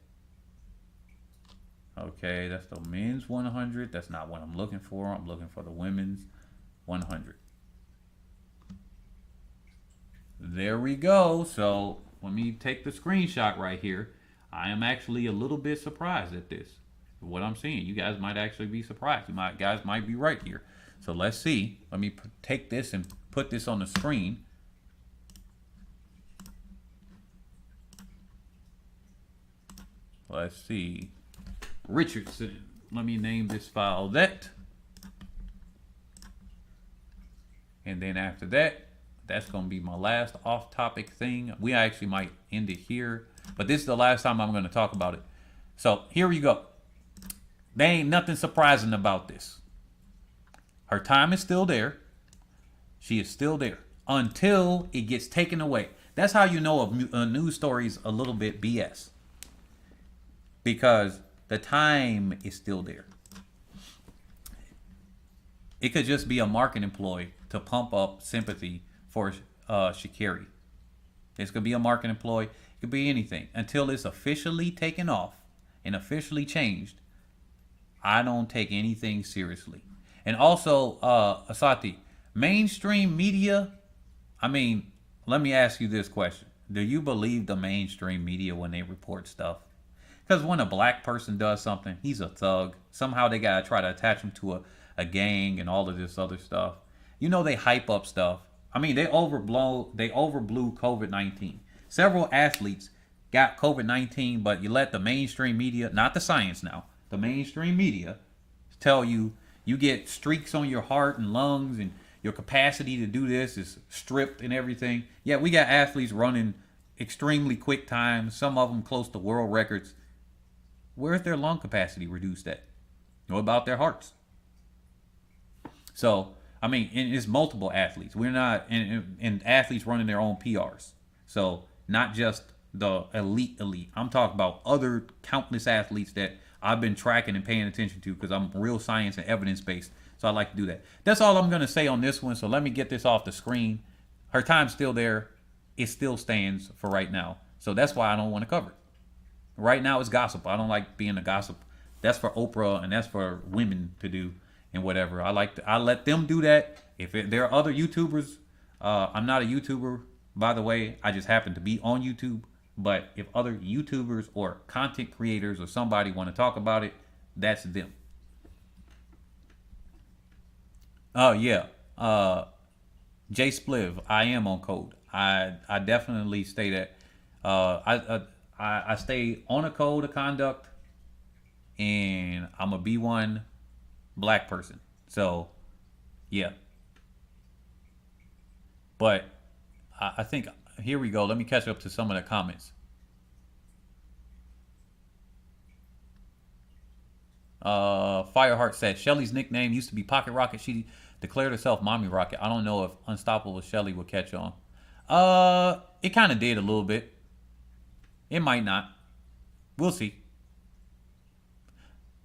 [SPEAKER 1] Okay, that's the men's 100. That's not what I'm looking for. I'm looking for the women's 100. There we go. So let me take the screenshot right here. I am actually a little bit surprised at this. What I'm seeing. You guys might actually be surprised. Guys might be right here. So let's see. Let me take this and put this on the screen. Let's see. Richardson. Let me name this file that. And then after that, that's going to be my last off-topic thing. We actually might end it here. But this is the last time I'm going to talk about it. So here we go. There ain't nothing surprising about this. Her time is still there. She is still there until it gets taken away. That's how you know a news story is a little bit BS. Because the time is still there. It could just be a marketing ploy to pump up sympathy for Sha'Carri. It's going to be a marketing ploy. It could be anything. Until it's officially taken off and officially changed, I don't take anything seriously. And also, Asati, mainstream media, I mean, let me ask you this question. Do you believe the mainstream media when they report stuff? Because when a black person does something, he's a thug. Somehow they got to try to attach him to a gang and all of this other stuff. You know, they hype up stuff. I mean, they overblew COVID-19. Several athletes got COVID-19, but you let the mainstream media, not the science now, the mainstream media tell you you get streaks on your heart and lungs and your capacity to do this is stripped and everything. Yeah, we got athletes running extremely quick times, some of them close to world records. Where's their lung capacity reduced at? What about their hearts? So, I mean, it's multiple athletes. We're not, and athletes running their own PRs. So, not just the elite. I'm talking about other countless athletes that I've been tracking and paying attention to because I'm real science and evidence based. So I like to do that. That's all I'm going to say on this one. So let me get this off the screen. Her time's still there. It still stands for right now. So that's why I don't want to cover it. Right now it's gossip. I don't like being a gossip That's for Oprah and that's for women to do and whatever. I let them do that. If there are other YouTubers, I'm not a YouTuber, by the way. I just happen to be on YouTube. But if other YouTubers or content creators or somebody want to talk about it, that's them. Oh yeah. J Spliv, I am on code. I definitely stay that. I stay on a code of conduct, and I'm a B1 black person. So yeah. But I think here we go. Let me catch up to some of the comments. Fireheart said Shelly's nickname used to be Pocket Rocket. She declared herself Mommy Rocket. I don't know if Unstoppable Shelly will catch on. It kind of did a little bit. It might not. We'll see.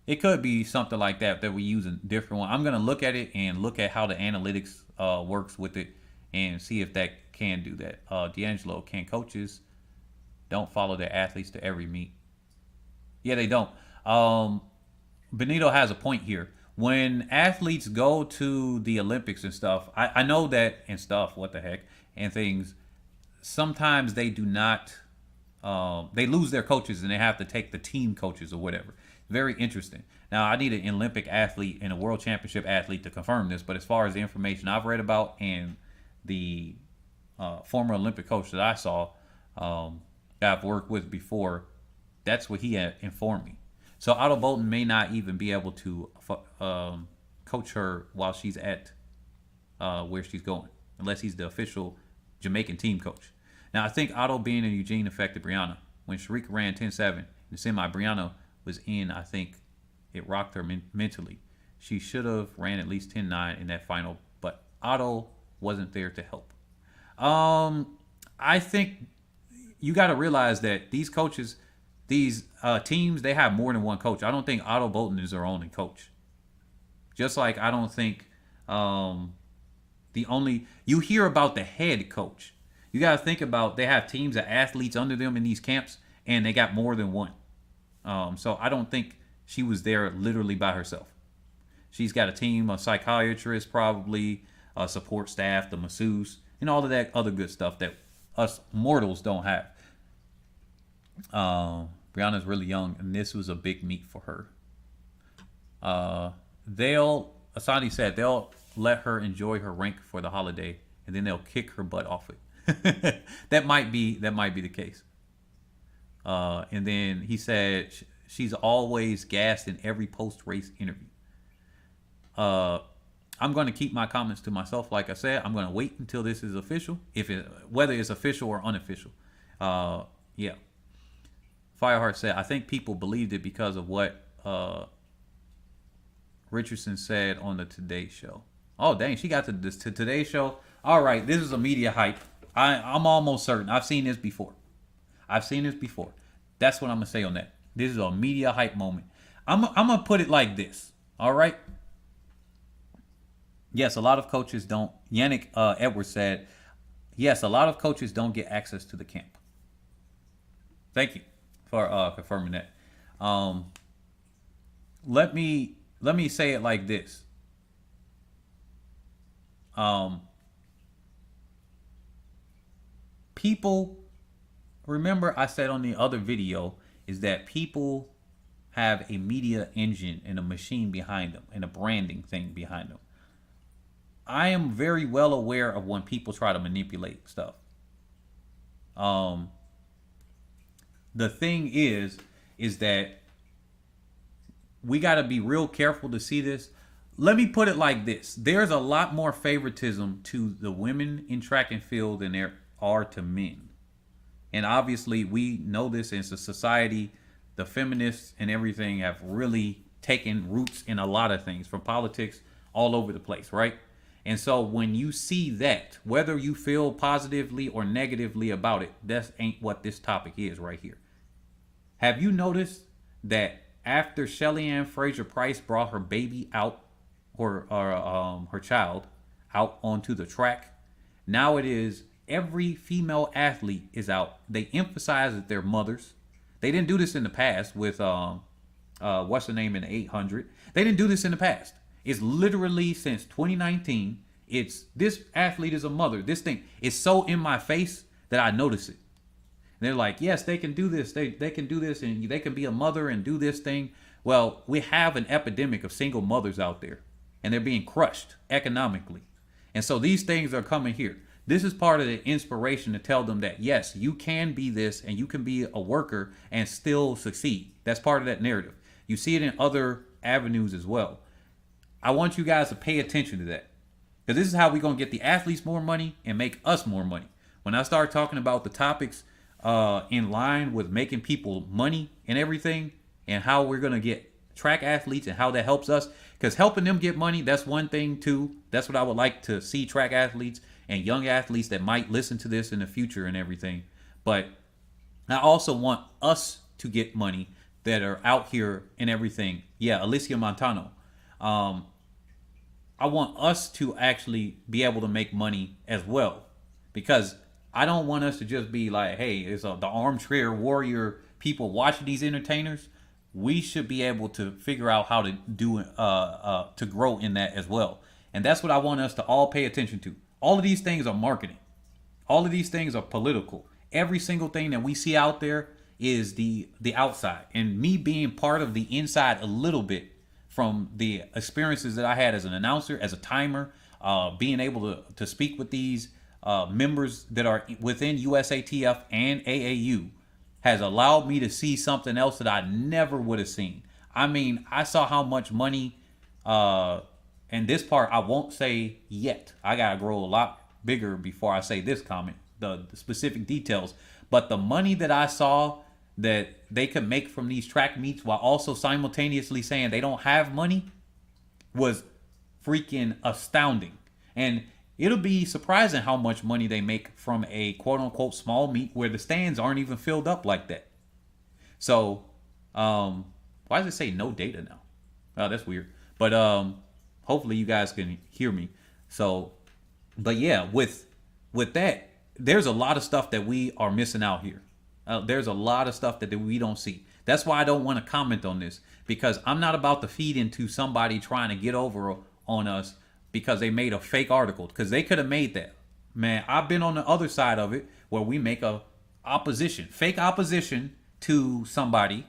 [SPEAKER 1] It could be something like that we use a different one. I'm gonna look at it and look at how the analytics works with it and see if that can do that. D'Angelo, can coaches don't follow their athletes to every meet? Yeah, they don't. Benito has a point here. When athletes go to the Olympics and stuff, I know that and stuff, what the heck, and things, sometimes they do not, they lose their coaches and they have to take the team coaches or whatever. Very interesting. Now, I need an Olympic athlete and a world championship athlete to confirm this, but as far as the information I've read about and the former Olympic coach that I saw, that I've worked with before, that's what he had informed me. So Otto Bolton may not even be able to coach her while she's at where she's going, unless he's the official Jamaican team coach. Now, I think Otto being in Eugene affected Brianna. When Sharika ran 10-7 in the semi, Brianna was in, I think it rocked her mentally. She should have ran at least 10-9 in that final, but Otto wasn't there to help. I think you got to realize that these coaches, these teams, they have more than one coach. I don't think Otto Bolton is their only coach. Just like I don't think you hear about the head coach. You got to think about they have teams of athletes under them in these camps, and they got more than one. So I don't think she was there literally by herself. She's got a team, a psychiatrist probably, a support staff, the masseuse, and all of that other good stuff that us mortals don't have. Brianna's really young, and this was a big meet for her. Asani said they'll let her enjoy her rank for the holiday, and then they'll kick her butt off it. that might be the case. And then he said she's always gassed in every post-race interview. I'm going to keep my comments to myself. Like I said, I'm going to wait until this is official, whether it's official or unofficial. Yeah. Fireheart said, I think people believed it because of what Richardson said on the Today Show. Oh, dang, she got to this Today Show. All right, this is a media hype. I'm almost certain. I've seen this before. That's what I'm going to say on that. This is a media hype moment. I'm going to put it like this. All right? Yes, a lot of coaches don't. Yannick Edwards said, yes, a lot of coaches don't get access to the camp. Thank you for confirming that. Let me say it like this. People, remember I said on the other video, is that people have a media engine and a machine behind them and a branding thing behind them. I am very well aware of when people try to manipulate stuff. The thing is that we got to be real careful to see this. Let me put it like this. There's a lot more favoritism to the women in track and field than there are to men. And obviously we know this as a society. The feminists and everything have really taken roots in a lot of things, from politics all over the place, right? And so when you see that, whether you feel positively or negatively about it, that ain't what this topic is right here. Have you noticed that after Shelly Ann Fraser Price brought her baby out, or her child out onto the track, now it is every female athlete is out. They emphasize that they're mothers. They didn't do this in the past with what's the name in the 800. They didn't do this in the past. It's literally since 2019. It's this athlete is a mother. This thing is so in my face that I notice it. And they're like, yes, they can do this. They can do this, and they can be a mother and do this thing. Well, we have an epidemic of single mothers out there, and they're being crushed economically. And so these things are coming here. This is part of the inspiration to tell them that, yes, you can be this and you can be a worker and still succeed. That's part of that narrative. You see it in other avenues as well. I want you guys to pay attention to that, because this is how we're going to get the athletes more money and make us more money. When I start talking about the topics in line with making people money and everything, and how we're going to get track athletes and how that helps us, because helping them get money, that's one thing too. That's what I would like to see, track athletes and young athletes that might listen to this in the future and everything. But I also want us to get money that are out here and everything. Yeah, Alicia Montano. I want us to actually be able to make money as well, because I don't want us to just be like, hey, it's the armchair warrior people watching these entertainers. We should be able to figure out how to do to grow in that as well. And that's what I want us to all pay attention to. All of these things are marketing. All of these things are political. Every single thing that we see out there is the outside. And me being part of the inside a little bit from the experiences that I had as an announcer, as a timer, being able to speak with these members that are within USATF and AAU, has allowed me to see something else that I never would have seen. I mean, I saw how much money, and this part I won't say yet. I gotta grow a lot bigger before I say this comment, the specific details. But the money that I saw that they could make from these track meets while also simultaneously saying they don't have money was freaking astounding. And it'll be surprising how much money they make from a quote unquote small meet where the stands aren't even filled up like that. So, why does it say no data now? Oh, that's weird. But hopefully you guys can hear me. So, but yeah, with that, there's a lot of stuff that we are missing out here. There's a lot of stuff that we don't see. That's why I don't want to comment on this, because I'm not about to feed into somebody trying to get over on us because they made a fake article, because they could have made that. Man, I've been on the other side of it where we make a fake opposition to somebody,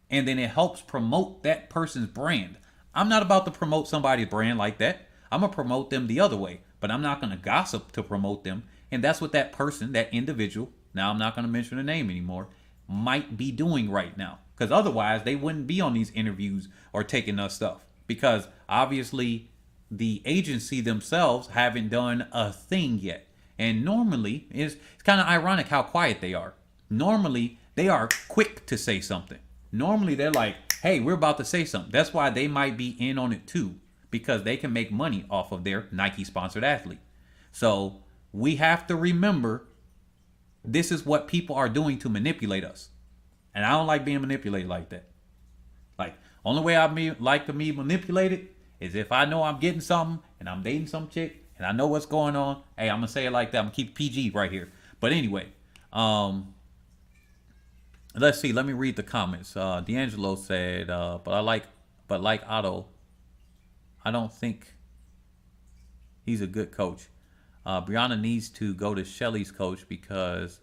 [SPEAKER 1] and then it helps promote that person's brand. I'm not about to promote somebody's brand like that. I'm going to promote them the other way, but I'm not going to gossip to promote them. And that's what that person, that individual, now I'm not going to mention the name anymore, might be doing right now. Because otherwise they wouldn't be on these interviews or taking us stuff. Because obviously the agency themselves haven't done a thing yet. And normally, it's kind of ironic how quiet they are. Normally, they are quick to say something. Normally, they're like, hey, we're about to say something. That's why they might be in on it too, because they can make money off of their Nike-sponsored athlete. So we have to remember, this is what people are doing to manipulate us. And I don't like being manipulated like that. Like, only way I like to be manipulated is if I know I'm getting something and I'm dating some chick and I know what's going on. Hey, I'm going to say it like that. I'm going to keep PG right here. But anyway, let's see. Let me read the comments. D'Angelo said, but like Otto, I don't think he's a good coach. Brianna needs to go to Shelly's coach because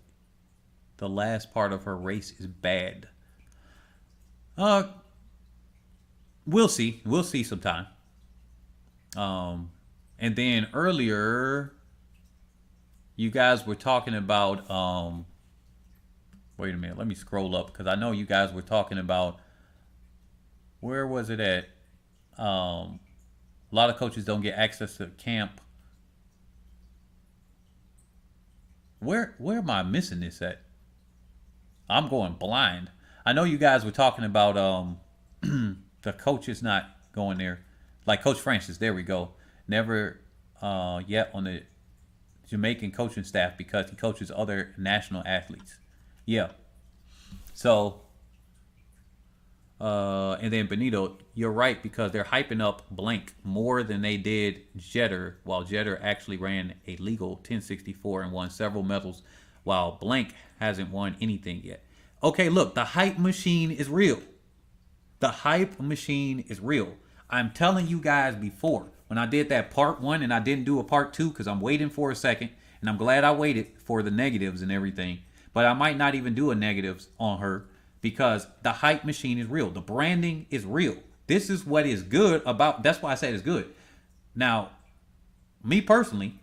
[SPEAKER 1] the last part of her race is bad. We'll see. We'll see sometime. And then earlier, you guys were talking about, wait a minute, let me scroll up, because I know you guys were talking about, where was it at? A lot of coaches don't get access to camp. Where am I missing this at? I'm going blind. I know you guys were talking about the coaches not going there. Like Coach Francis, there we go. Never yet on the Jamaican coaching staff because he coaches other national athletes. Yeah. So, and then Benito, you're right, because they're hyping up Blank more than they did Jeter, while Jeter actually ran a legal 1064 and won several medals, while Blank hasn't won anything yet. Okay, look, the hype machine is real. The hype machine is real. I'm telling you guys before, when I did that part one and I didn't do a part two because I'm waiting for a second, and I'm glad I waited for the negatives and everything. But I might not even do a negatives on her because the hype machine is real. The branding is real. This is what is good about. That's why I said it's good. Now, me personally,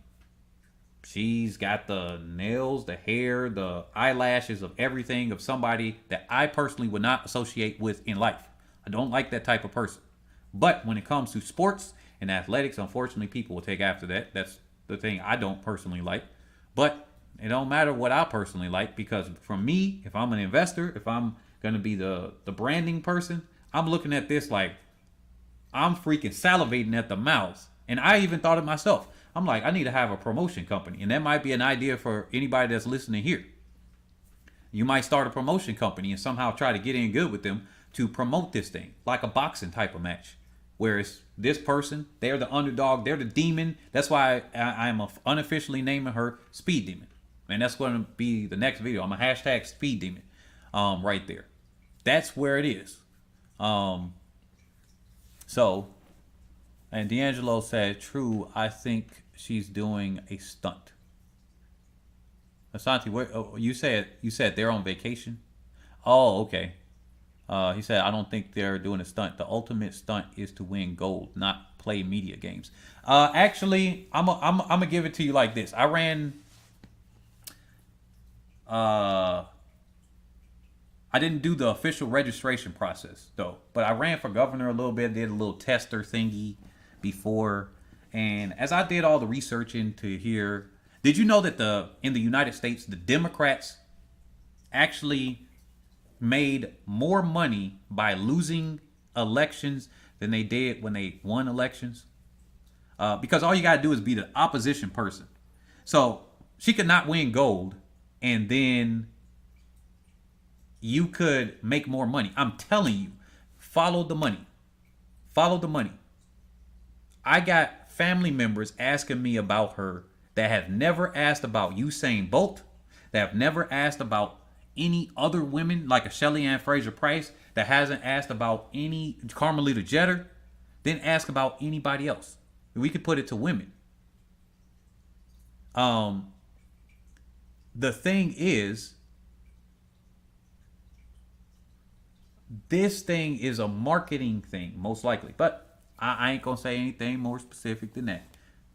[SPEAKER 1] she's got the nails, the hair, the eyelashes of everything of somebody that I personally would not associate with in life. I don't like that type of person. But when it comes to sports and athletics, unfortunately, people will take after that. That's the thing I don't personally like. But it don't matter what I personally like, because for me, if I'm an investor, if I'm going to be the branding person, I'm looking at this like I'm freaking salivating at the mouth. And I even thought it myself. I'm like, I need to have a promotion company. And that might be an idea for anybody that's listening here. You might start a promotion company and somehow try to get in good with them to promote this thing, like a boxing type of match, where it's this person, they're the underdog, they're the demon. That's why I'm unofficially naming her Speed Demon. And that's going to be the next video. I'm a hashtag Speed Demon right there. That's where it is. So, and D'Angelo said, true, I think she's doing a stunt. Asante, you said they're on vacation? Oh, okay. He said, I don't think they're doing a stunt. The ultimate stunt is to win gold, not play media games. Actually, I'm gonna give it to you like this. I ran. I didn't do the official registration process though, but I ran for governor a little bit. Did a little tester thingy before, and as I did all the research into here, did you know that in the United States, the Democrats actually made more money by losing elections than they did when they won elections? Because all you got to do is be the opposition person. So she could not win gold, and then you could make more money. I'm telling you, follow the money. Follow the money. I got family members asking me about her that have never asked about Usain Bolt, that have never asked about any other women like a Shelly Ann Fraser Price, that hasn't asked about any Carmelita Jeter, didn't ask about anybody else. We could put it to women. The thing is, this thing is a marketing thing, most likely. But I ain't gonna say anything more specific than that.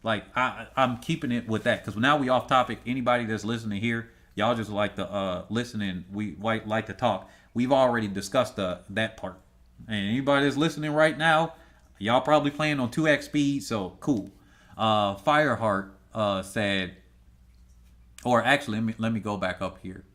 [SPEAKER 1] Like I'm keeping it with that, because now we off topic. Anybody that's listening here, y'all just like to listen and we like to talk. We've already discussed that part. And anybody that's listening right now, y'all probably playing on 2x speed, so cool. Fireheart said, or actually, let me go back up here.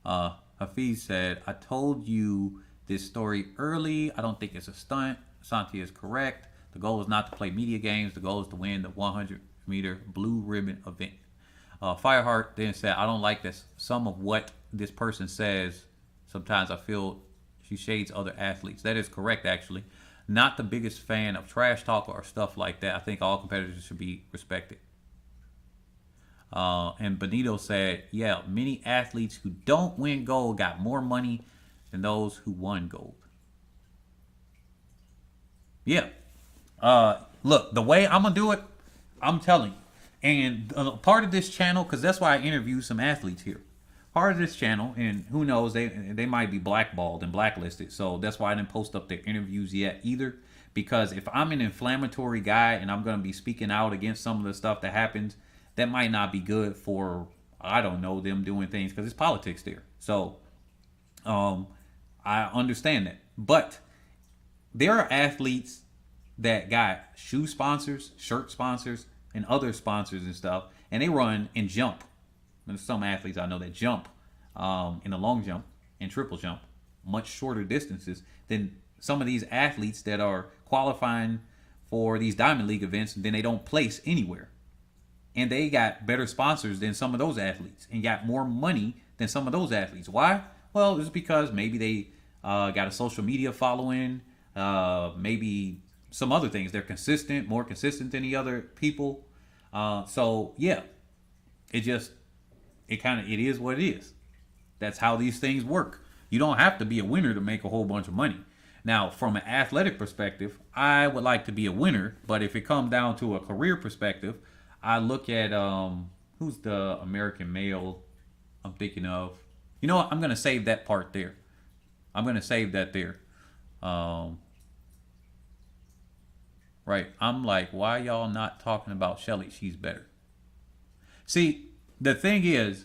[SPEAKER 1] Hafiz said, I told you this story early. I don't think it's a stunt. Santi is correct. The goal is not to play media games. The goal is to win the 100-meter blue ribbon event. Fireheart then said, I don't like this. Some of what this person says, sometimes I feel she shades other athletes. That is correct, actually. Not the biggest fan of trash talk or stuff like that. I think all competitors should be respected. And Benito said, yeah, many athletes who don't win gold got more money than those who won gold. Yeah. Look, the way I'm going to do it, I'm telling you. And part of this channel, because that's why I interviewed some athletes here. Part of this channel, and who knows, they might be blackballed and blacklisted. So that's why I didn't post up their interviews yet either. Because if I'm an inflammatory guy and I'm going to be speaking out against some of the stuff that happens, that might not be good for, I don't know, them doing things, because it's politics there. So I understand that. But there are athletes that got shoe sponsors, shirt sponsors, and other sponsors and stuff, and they run and jump. And there's some athletes I know that jump in the long jump and triple jump much shorter distances than some of these athletes that are qualifying for these Diamond League events, and then they don't place anywhere. And they got better sponsors than some of those athletes and got more money than some of those athletes. Why? Well, it's because maybe they got a social media following, maybe some other things. They're consistent, more consistent than the other people. So yeah, it is what it is. That's how these things work. You don't have to be a winner to make a whole bunch of money. Now, from an athletic perspective, I would like to be a winner, but if it comes down to a career perspective, I look at who's the American male I'm thinking of. You know what? I'm gonna save that part there. I'm gonna save that there. Um, right. I'm like, why y'all not talking about Shelly? She's better. See, the thing is,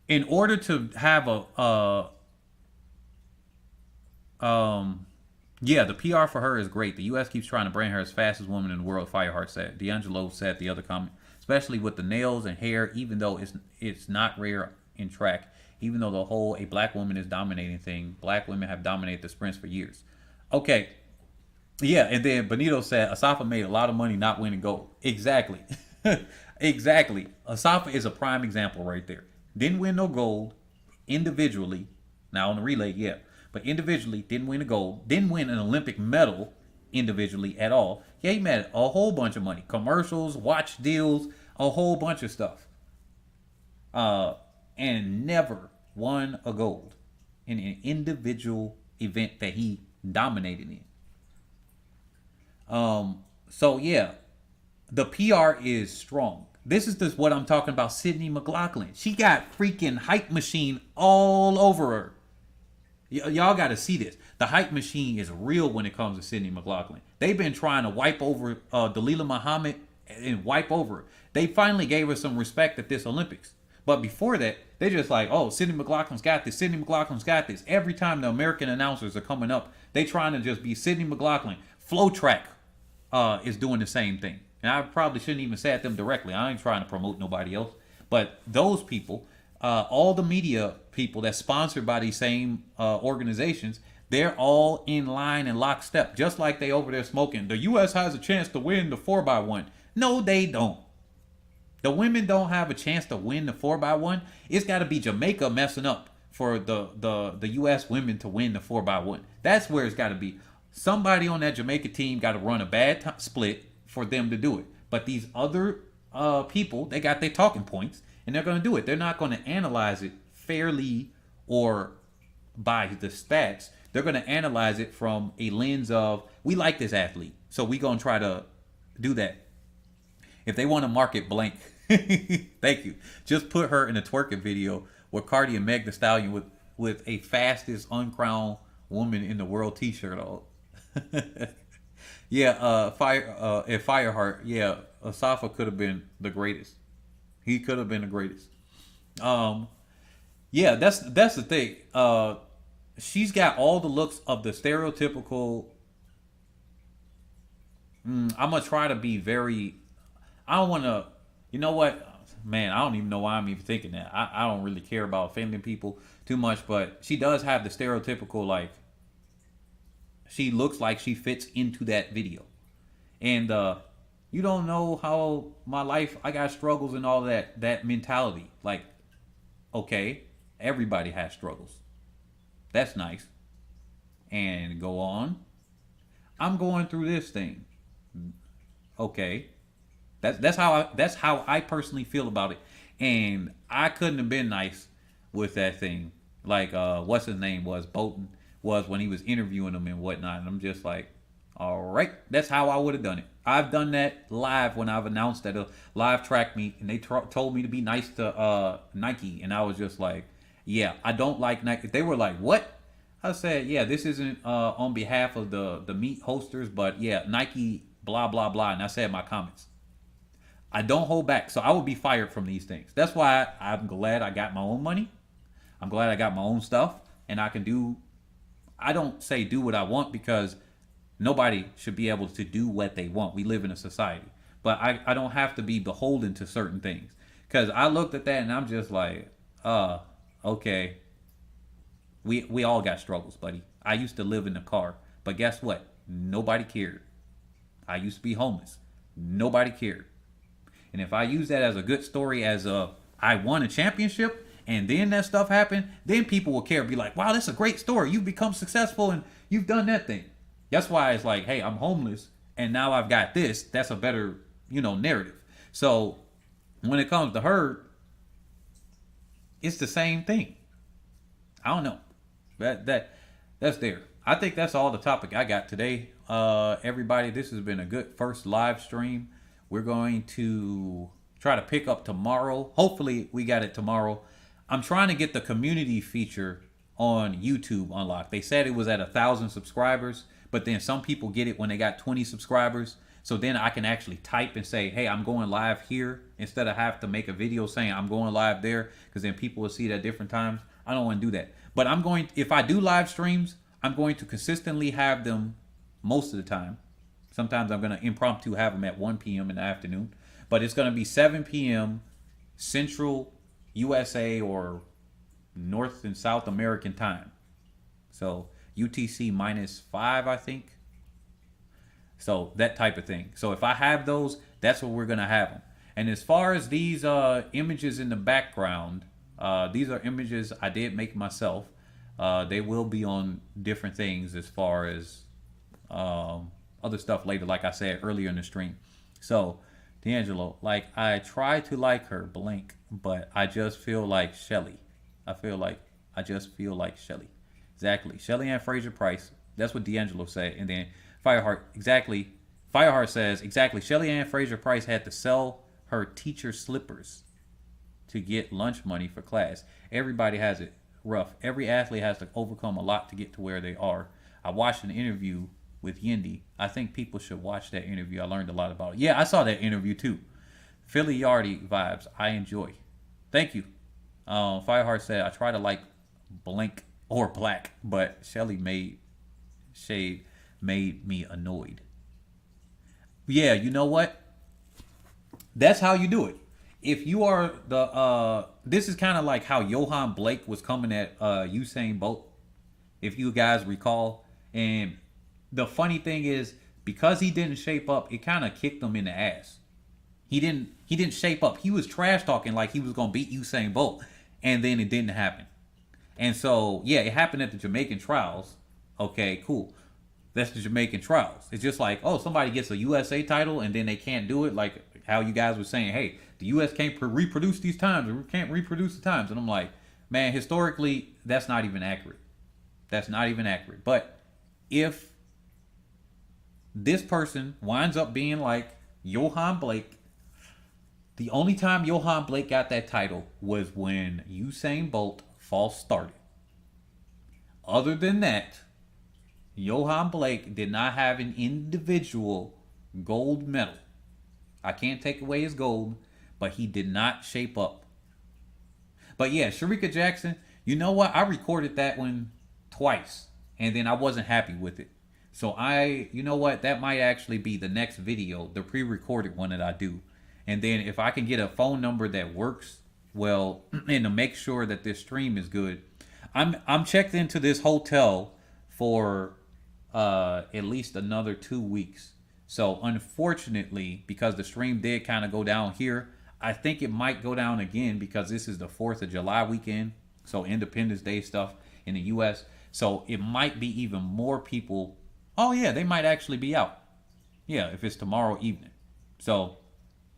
[SPEAKER 1] in order to have yeah, the PR for her is great. The U.S. keeps trying to brand her as fastest woman in the world. Fireheart said. D'Angelo said the other comment, especially with the nails and hair. Even though it's not rare in track, even though the whole a black woman is dominating thing, black women have dominated the sprints for years. Okay, yeah, and then Benito said Asafa made a lot of money not winning gold. Exactly, exactly. Asafa is a prime example right there. Didn't win no gold individually. Now on the relay, yeah, but individually didn't win a gold. Didn't win an Olympic medal individually at all. Yeah, he made a whole bunch of money, commercials, watch deals, a whole bunch of stuff, and never won a gold in an individual event that he dominated in. So yeah, the PR is strong. This is just what I'm talking about. Sydney McLaughlin. She got freaking hype machine all over her. Y'all got to see this. The hype machine is real when it comes to Sydney McLaughlin. They've been trying to wipe over Dalilah Muhammad and wipe over her. They finally gave her some respect at this Olympics. But before that, they just like, oh, Sydney McLaughlin's got this. Sydney McLaughlin's got this. Every time the American announcers are coming up, they trying to just be Sydney McLaughlin. Flow Track is doing the same thing. And I probably shouldn't even say at them directly. I ain't trying to promote nobody else. But those people, all the media people that's sponsored by these same organizations, they're all in line and lockstep, just like they over there smoking. The U.S. has a chance to win the 4x1. No, they don't. The women don't have a chance to win the 4x1. It's got to be Jamaica messing up for the U.S. women to win the 4x1. That's where it's got to be. Somebody on that Jamaica team got to run a bad split for them to do it. But these other people, they got their talking points, and they're going to do it. They're not going to analyze it fairly or by the stats. They're going to analyze it from a lens of, we like this athlete, so we're going to try to do that. If they want to market blank, thank you. Just put her in a twerking video with Cardi and Meg Thee Stallion with a fastest uncrowned woman in the world t-shirt on. Yeah, at Fireheart, yeah, Asafa could have been the greatest. He could have been the greatest. Yeah, that's the thing. She's got all the looks of the stereotypical. I'm gonna try to be very. I don't want to. You know what, man? I don't even know why I'm even thinking that. I don't really care about offending people too much, but she does have the stereotypical like. She looks like she fits into that video, and you don't know how my life. I got struggles and all that mentality. Like, okay, everybody has struggles. That's nice. And go on. I'm going through this thing. Okay. That's how I personally feel about it. And I couldn't have been nice with that thing. Like what's his name was Bolton was when he was interviewing him and whatnot. And I'm just like, all right, that's how I would have done it. I've done that live when I've announced at a live track meet, and they told me to be nice to Nike, and I was just like, yeah, I don't like Nike. They were like, what? I said, yeah, this isn't on behalf of the meet hosters, but yeah, Nike, blah, blah, blah. And I said my comments. I don't hold back. So I would be fired from these things. That's why I'm glad I got my own money. I'm glad I got my own stuff. And I can do, I don't say do what I want because nobody should be able to do what they want. We live in a society. But I don't have to be beholden to certain things. Because I looked at that and I'm just like, okay. We all got struggles, buddy. I used to live in a car. But guess what? Nobody cared. I used to be homeless. Nobody cared. And if I use that as a good story, as I won a championship, and then that stuff happened, then people will care. Be like, wow, that's a great story. You've become successful and you've done that thing. That's why it's like, hey, I'm homeless and now I've got this. That's a better, narrative. So when it comes to her, it's the same thing. I don't know. That's there. I think that's all the topic I got today. Everybody, this has been a good first live stream. We're going to try to pick up tomorrow. Hopefully, we got it tomorrow. I'm trying to get the community feature on YouTube unlocked. They said it was at 1,000 subscribers, but then some people get it when they got 20 subscribers. So then I can actually type and say, hey, I'm going live here, instead of have to make a video saying I'm going live there, because then people will see it at different times. I don't want to do that. But I'm going, if I do live streams, I'm going to consistently have them most of the time. Sometimes I'm going to impromptu have them at 1 p.m. in the afternoon. But it's going to be 7 p.m. Central USA or North and South American time. So UTC -5, I think. So that type of thing. So if I have those, that's what we're going to have them. And as far as these images in the background, these are images I did make myself. They will be on different things as far as other stuff later, like I said earlier in the stream. So, D'Angelo, like, I try to like her, blank, but I just feel like Shelly. I just feel like Shelly. Exactly. Shelly Ann Fraser Price. That's what D'Angelo said. And then Fireheart, exactly. Fireheart says, exactly. Shelly Ann Fraser Price had to sell her teacher slippers to get lunch money for class. Everybody has it rough. Every athlete has to overcome a lot to get to where they are. I watched an interview with Yendi. I think people should watch that interview. I learned a lot about it. Yeah, I saw that interview too. Philly Yardy vibes. I enjoy. Thank you. Fireheart said, I try to like blank or black, but Shelly made me annoyed. Yeah, you know what? That's how you do it. If you are the this is kind of like how Johan Blake was coming at Usain Bolt, if you guys recall. And the funny thing is, because he didn't shape up, it kind of kicked him in the ass. He didn't shape up. He was trash talking like he was gonna beat Usain Bolt, and then it didn't happen. And so yeah, it happened at the Jamaican trials. Okay, cool. That's the Jamaican trials. It's just like, oh, somebody gets a USA title and then they can't do it, like how you guys were saying, hey, the US can't reproduce these times, or we can't reproduce the times. And I'm like, man, historically, that's not even accurate. That's not even accurate. But if this person winds up being like Johan Blake, the only time Johan Blake got that title was when Usain Bolt false started. Other than that, Johan Blake did not have an individual gold medal. I can't take away his gold, but he did not shape up. But yeah, Sharika Jackson, you know what? I recorded that one twice, and then I wasn't happy with it. So you know what? That might actually be the next video, the pre-recorded one that I do. And then if I can get a phone number that works well, and to make sure that this stream is good, I'm checked into this hotel for at least another 2 weeks. So unfortunately, because the stream did kind of go down here, I think it might go down again because this is the 4th of July weekend. So Independence Day stuff in the US. So it might be even more people. Oh yeah, they might actually be out. Yeah, if it's tomorrow evening. So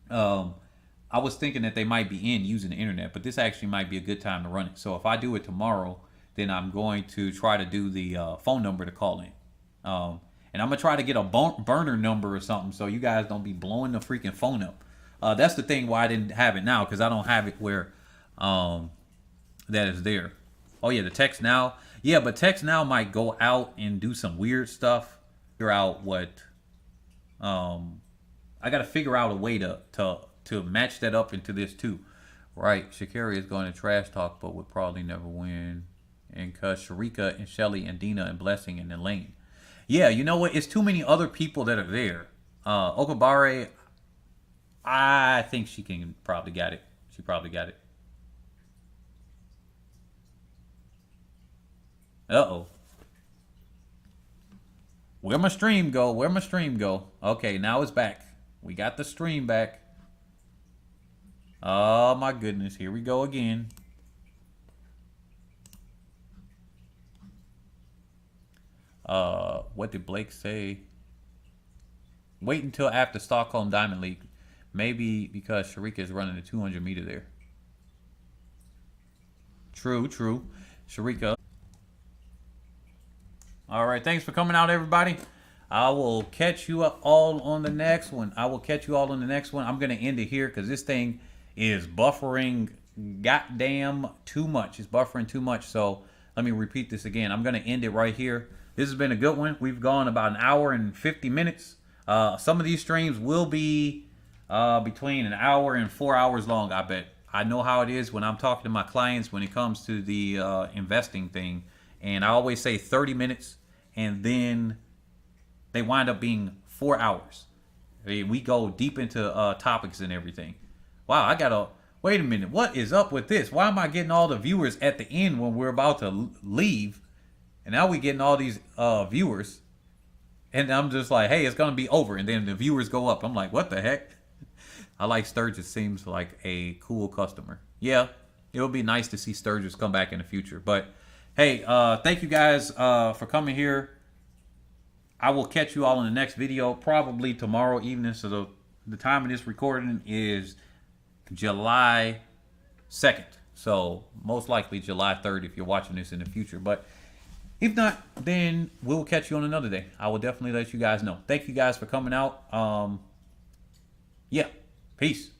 [SPEAKER 1] I was thinking that they might be in using the internet, but this actually might be a good time to run it. So if I do it tomorrow, then I'm going to try to do the phone number to call in. And I'm going to try to get a burner number or something so you guys don't be blowing the freaking phone up. That's the thing why I didn't have it now, because I don't have it where that is there. Oh, yeah, the text now. Yeah, but text now might go out and do some weird stuff. Figure out what... I got to figure out a way to match that up into this too. Right, Shakira is going to trash talk, but would probably never win. And because Sharika and Shelly and Dina and Blessing and Elaine. Yeah, you know what? It's too many other people that are there. Okabare, I think she can probably got it. She probably got it. Uh-oh. Where my stream go? Where my stream go? Okay, now it's back. We got the stream back. Oh my goodness, here we go again. What did Blake say? Wait until after Stockholm Diamond League. Maybe because Sharika is running the 200 meter there. True. Sharika. All right. Thanks for coming out, everybody. I will catch you all on the next one. I'm going to end it here because this thing is buffering goddamn too much. It's buffering too much. So let me repeat this again. I'm going to end it right here. This has been a good one. We've gone about an hour and 50 minutes. Some of these streams will be between an hour and 4 hours long, I bet. I know how it is when I'm talking to my clients when it comes to the investing thing. And I always say 30 minutes, and then they wind up being 4 hours. I mean, we go deep into topics and everything. Wow, wait a minute. What is up with this? Why am I getting all the viewers at the end when we're about to leave? And now we're getting all these viewers. And I'm just like, hey, it's going to be over. And then the viewers go up. I'm like, what the heck? I like Sturgis. Seems like a cool customer. Yeah, it'll be nice to see Sturgis come back in the future. But, hey, thank you guys for coming here. I will catch you all in the next video, probably tomorrow evening. So the time of this recording is July 2nd. So most likely July 3rd if you're watching this in the future. But if not, then we'll catch you on another day. I will definitely let you guys know. Thank you guys for coming out. Yeah, peace.